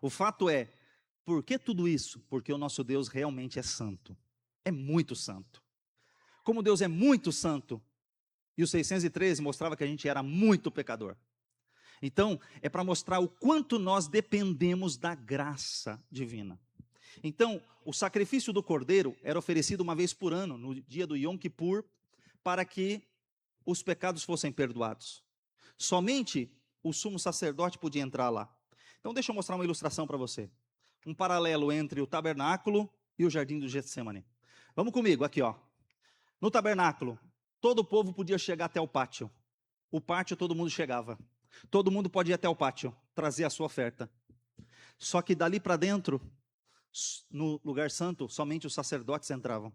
O fato é, por que tudo isso? Porque o nosso Deus realmente é santo. É muito santo. Como Deus é muito santo, e o 613 mostrava que a gente era muito pecador. Então, é para mostrar o quanto nós dependemos da graça divina. Então, o sacrifício do cordeiro era oferecido uma vez por ano, no dia do Yom Kippur, para que os pecados fossem perdoados. Somente o sumo sacerdote podia entrar lá. Então, deixa eu mostrar uma ilustração para você. Um paralelo entre o tabernáculo e o jardim do Getsemane. Vamos comigo, aqui ó. No tabernáculo, todo o povo podia chegar até o pátio. O pátio todo mundo chegava. Todo mundo pode ir até o pátio, trazer a sua oferta. Só que dali para dentro, no lugar santo, somente os sacerdotes entravam.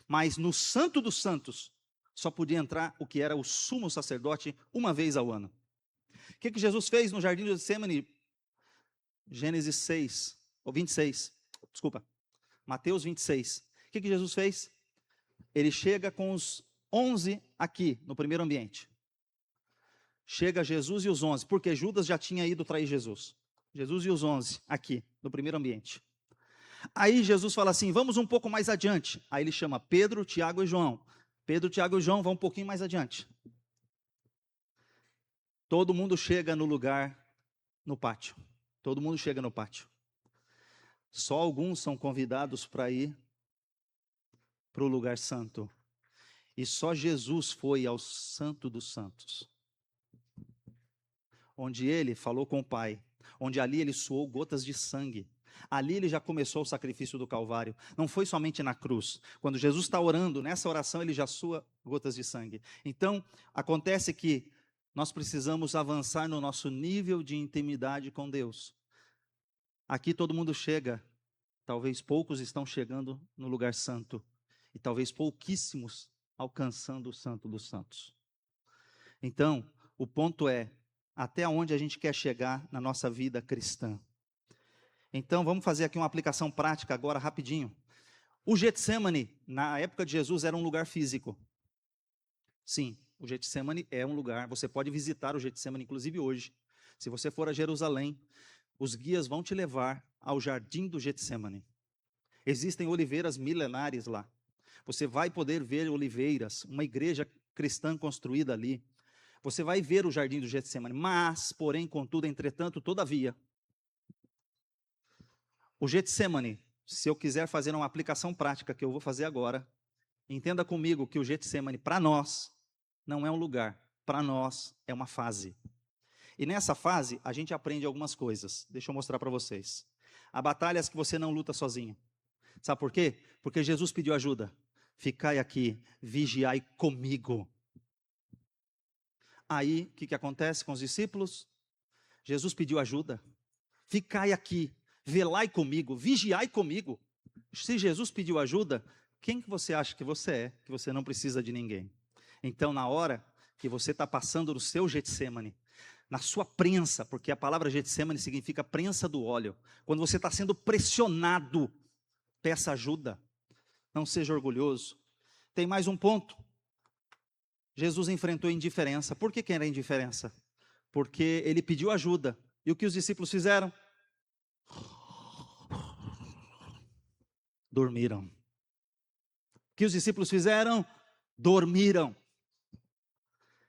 Mas no Santo dos Santos, só podia entrar o que era o sumo sacerdote uma vez ao ano. O que Jesus fez no jardim do Getsemane? Gênesis 6, ou 26, desculpa, Mateus 26. O que Jesus fez? Ele chega com os 11 aqui, no primeiro ambiente. Chega Jesus e os 11, porque Judas já tinha ido trair Jesus. Jesus e os 11 aqui, no primeiro ambiente. Aí Jesus fala assim, vamos um pouco mais adiante. Aí ele chama Pedro, Tiago e João. Pedro, Tiago e João vão um pouquinho mais adiante. Todo mundo chega no lugar, no pátio. Todo mundo chega no pátio. Só alguns são convidados para ir para o lugar santo. E só Jesus foi ao Santo dos Santos. Onde ele falou com o Pai. Onde ali ele suou gotas de sangue. Ali ele já começou o sacrifício do Calvário. Não foi somente na cruz. Quando Jesus está orando, nessa oração ele já sua gotas de sangue. Então, acontece que nós precisamos avançar no nosso nível de intimidade com Deus. Aqui todo mundo chega. Talvez poucos estão chegando no lugar santo. E talvez pouquíssimos alcançando o Santo dos Santos. Então, o ponto é, até onde a gente quer chegar na nossa vida cristã. Então, vamos fazer aqui uma aplicação prática agora, rapidinho. O Getsemane, na época de Jesus, era um lugar físico. Sim, o Getsemane é um lugar, você pode visitar o Getsemane, inclusive hoje. Se você for a Jerusalém, os guias vão te levar ao jardim do Getsemane. Existem oliveiras milenares lá. Você vai poder ver oliveiras, uma igreja cristã construída ali. Você vai ver o jardim do Getsemane, mas, porém, contudo, entretanto, todavia, o Getsemane, se eu quiser fazer uma aplicação prática que eu vou fazer agora, entenda comigo que o Getsemane, para nós, não é um lugar, para nós é uma fase. E nessa fase, a gente aprende algumas coisas. Deixa eu mostrar para vocês. Há batalhas que você não luta sozinho. Sabe por quê? Porque Jesus pediu ajuda. Ficai aqui, vigiai comigo. Aí, o que acontece com os discípulos? Jesus pediu ajuda. Ficai aqui, velai comigo, vigiai comigo. Se Jesus pediu ajuda, quem que você acha que você é, que você não precisa de ninguém? Então, na hora que você está passando no seu Getsemane, na sua prensa, porque a palavra Getsemane significa prensa do óleo, quando você está sendo pressionado, peça ajuda. Não seja orgulhoso. Tem mais um ponto. Jesus enfrentou indiferença. Por que era indiferença? Porque ele pediu ajuda. E o que os discípulos fizeram? Dormiram. O que os discípulos fizeram? Dormiram.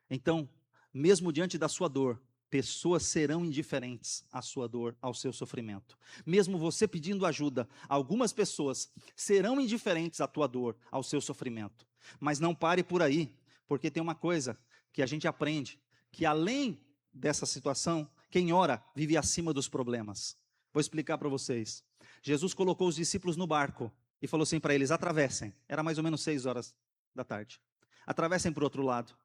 Então, mesmo diante da sua dor, pessoas serão indiferentes à sua dor, ao seu sofrimento. Mesmo você pedindo ajuda, algumas pessoas serão indiferentes à tua dor, ao seu sofrimento. Mas não pare por aí, porque tem uma coisa que a gente aprende, que além dessa situação, quem ora vive acima dos problemas. Vou explicar para vocês. Jesus colocou os discípulos no barco e falou assim para eles, atravessem. Era mais ou menos 6 horas da tarde. Atravessem para o outro lado.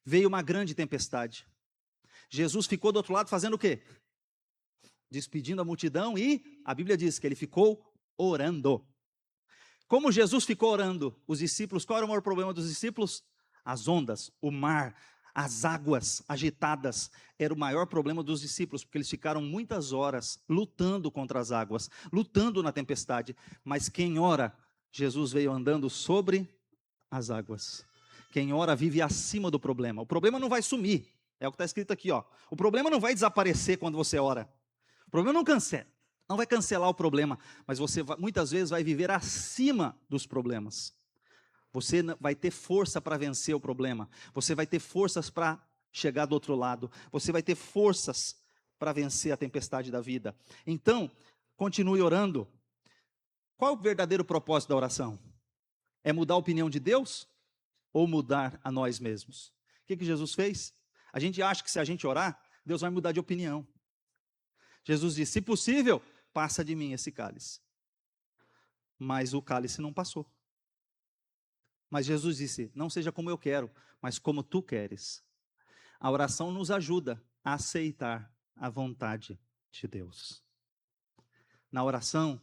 Veio uma grande tempestade. Jesus ficou do outro lado fazendo o quê? Despedindo a multidão e a Bíblia diz que ele ficou orando. Como Jesus ficou orando, os discípulos, qual era o maior problema dos discípulos? As ondas, o mar, as águas agitadas, era o maior problema dos discípulos, porque eles ficaram muitas horas lutando contra as águas, lutando na tempestade, mas quem ora, Jesus veio andando sobre as águas. Quem ora vive acima do problema. O problema não vai sumir, É o que está escrito aqui, ó. O problema não vai desaparecer quando você ora. O problema não vai cancelar o problema, mas você muitas vezes vai viver acima dos problemas. Você vai ter força para vencer o problema. Você vai ter forças para chegar do outro lado. Você vai ter forças para vencer a tempestade da vida. Então, continue orando. Qual é o verdadeiro propósito da oração? É mudar a opinião de Deus ou mudar a nós mesmos? O que Jesus fez? A gente acha que se a gente orar, Deus vai mudar de opinião. Jesus disse: se possível, passa de mim esse cálice. Mas o cálice não passou. Mas Jesus disse: não seja como eu quero, mas como tu queres. A oração nos ajuda a aceitar a vontade de Deus. Na oração,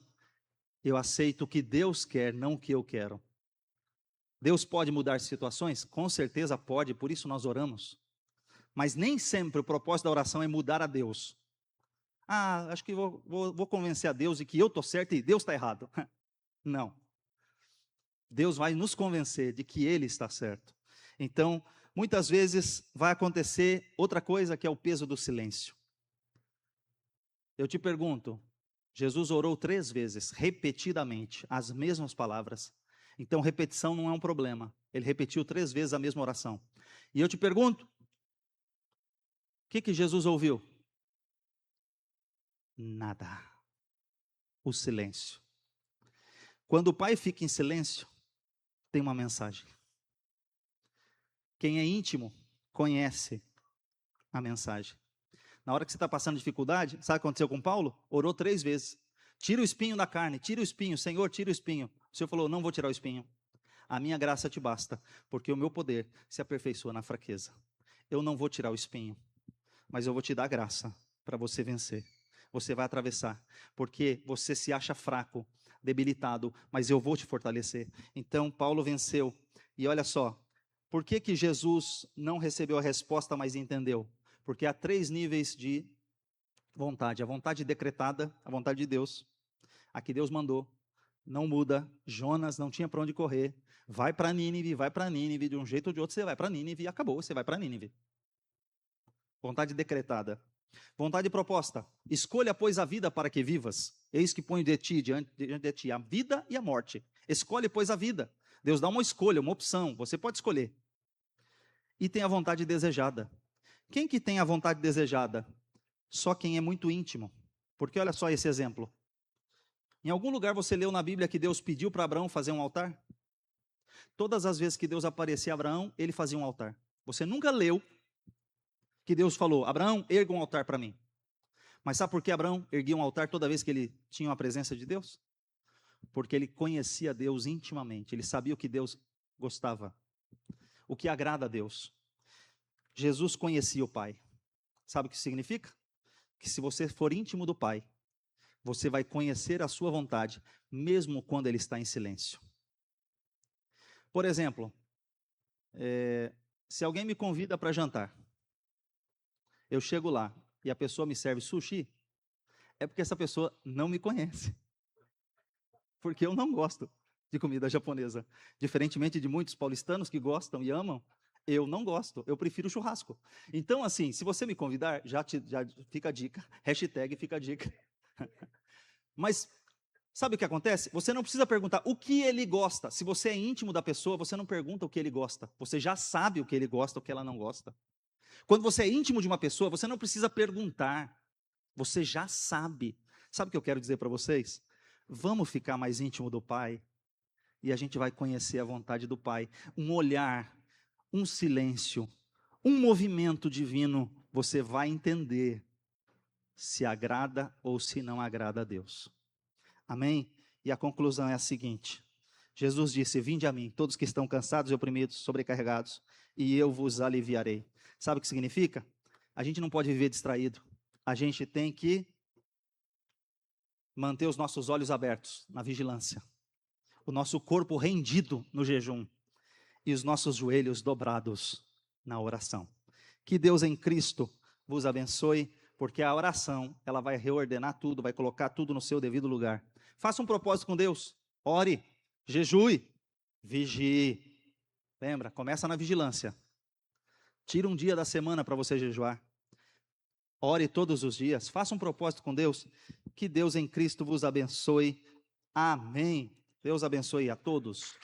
eu aceito o que Deus quer, não o que eu quero. Deus pode mudar situações? Com certeza pode, por isso nós oramos. Mas nem sempre o propósito da oração é mudar a Deus. Acho que vou convencer a Deus de que eu estou certo e Deus está errado. Não. Deus vai nos convencer de que Ele está certo. Então, muitas vezes vai acontecer outra coisa, que é o peso do silêncio. Eu te pergunto, Jesus orou 3 vezes, repetidamente, as mesmas palavras. Então, repetição não é um problema. Ele repetiu 3 vezes a mesma oração. E eu te pergunto, o que Jesus ouviu? Nada. O silêncio. Quando o Pai fica em silêncio, tem uma mensagem. Quem é íntimo conhece a mensagem. Na hora que você está passando dificuldade, sabe o que aconteceu com Paulo? Orou 3 vezes. Tira o espinho da carne, tira o espinho, Senhor, tira o espinho. O Senhor falou: não vou tirar o espinho. A minha graça te basta, porque o meu poder se aperfeiçoa na fraqueza. Eu não vou tirar o espinho, mas eu vou te dar graça para você vencer. Você vai atravessar, porque você se acha fraco, debilitado, mas eu vou te fortalecer. Então, Paulo venceu. E olha só, por que Jesus não recebeu a resposta, mas entendeu? Porque há 3 níveis de vontade. A vontade decretada, a vontade de Deus, a que Deus mandou, não muda. Jonas não tinha para onde correr. Vai para Nínive, de um jeito ou de outro você vai para Nínive e acabou, você vai para Nínive. Vontade decretada. Vontade proposta: escolha, pois, a vida para que vivas. Eis que ponho diante de ti a vida e a morte. Escolhe, pois, a vida. Deus dá uma escolha, uma opção, você pode escolher. E tem a vontade desejada. Quem que tem a vontade desejada? Só quem é muito íntimo. Porque olha só esse exemplo. Em algum lugar você leu na Bíblia que Deus pediu para Abraão fazer um altar? Todas as vezes que Deus aparecia a Abraão, ele fazia um altar. Você nunca leu que Deus falou: Abraão, erga um altar para mim. Mas sabe por que Abraão erguia um altar toda vez que ele tinha a presença de Deus? Porque ele conhecia Deus intimamente, ele sabia o que Deus gostava, o que agrada a Deus. Jesus conhecia o Pai. Sabe o que significa? Que se você for íntimo do Pai, você vai conhecer a sua vontade, mesmo quando Ele está em silêncio. Por exemplo, se alguém me convida para jantar, eu chego lá e a pessoa me serve sushi, é porque essa pessoa não me conhece. Porque eu não gosto de comida japonesa. Diferentemente de muitos paulistanos que gostam e amam, eu não gosto, eu prefiro churrasco. Então, assim, se você me convidar, já fica a dica, hashtag fica a dica. Mas, sabe o que acontece? Você não precisa perguntar o que ele gosta. Se você é íntimo da pessoa, você não pergunta o que ele gosta. Você já sabe o que ele gosta, o que ela não gosta. Quando você é íntimo de uma pessoa, você não precisa perguntar. Você já sabe. Sabe o que eu quero dizer para vocês? Vamos ficar mais íntimo do Pai e a gente vai conhecer a vontade do Pai. Um olhar, um silêncio, um movimento divino, você vai entender se agrada ou se não agrada a Deus. Amém? E a conclusão é a seguinte: Jesus disse: vinde a mim, todos que estão cansados e oprimidos, sobrecarregados, e eu vos aliviarei. Sabe o que significa? A gente não pode viver distraído. A gente tem que manter os nossos olhos abertos na vigilância, o nosso corpo rendido no jejum e os nossos joelhos dobrados na oração. Que Deus em Cristo vos abençoe, porque a oração, ela vai reordenar tudo, vai colocar tudo no seu devido lugar. Faça um propósito com Deus, ore, jejue, vigie. Lembra, começa na vigilância. Tira um dia da semana para você jejuar. Ore todos os dias. Faça um propósito com Deus. Que Deus em Cristo vos abençoe. Amém. Deus abençoe a todos.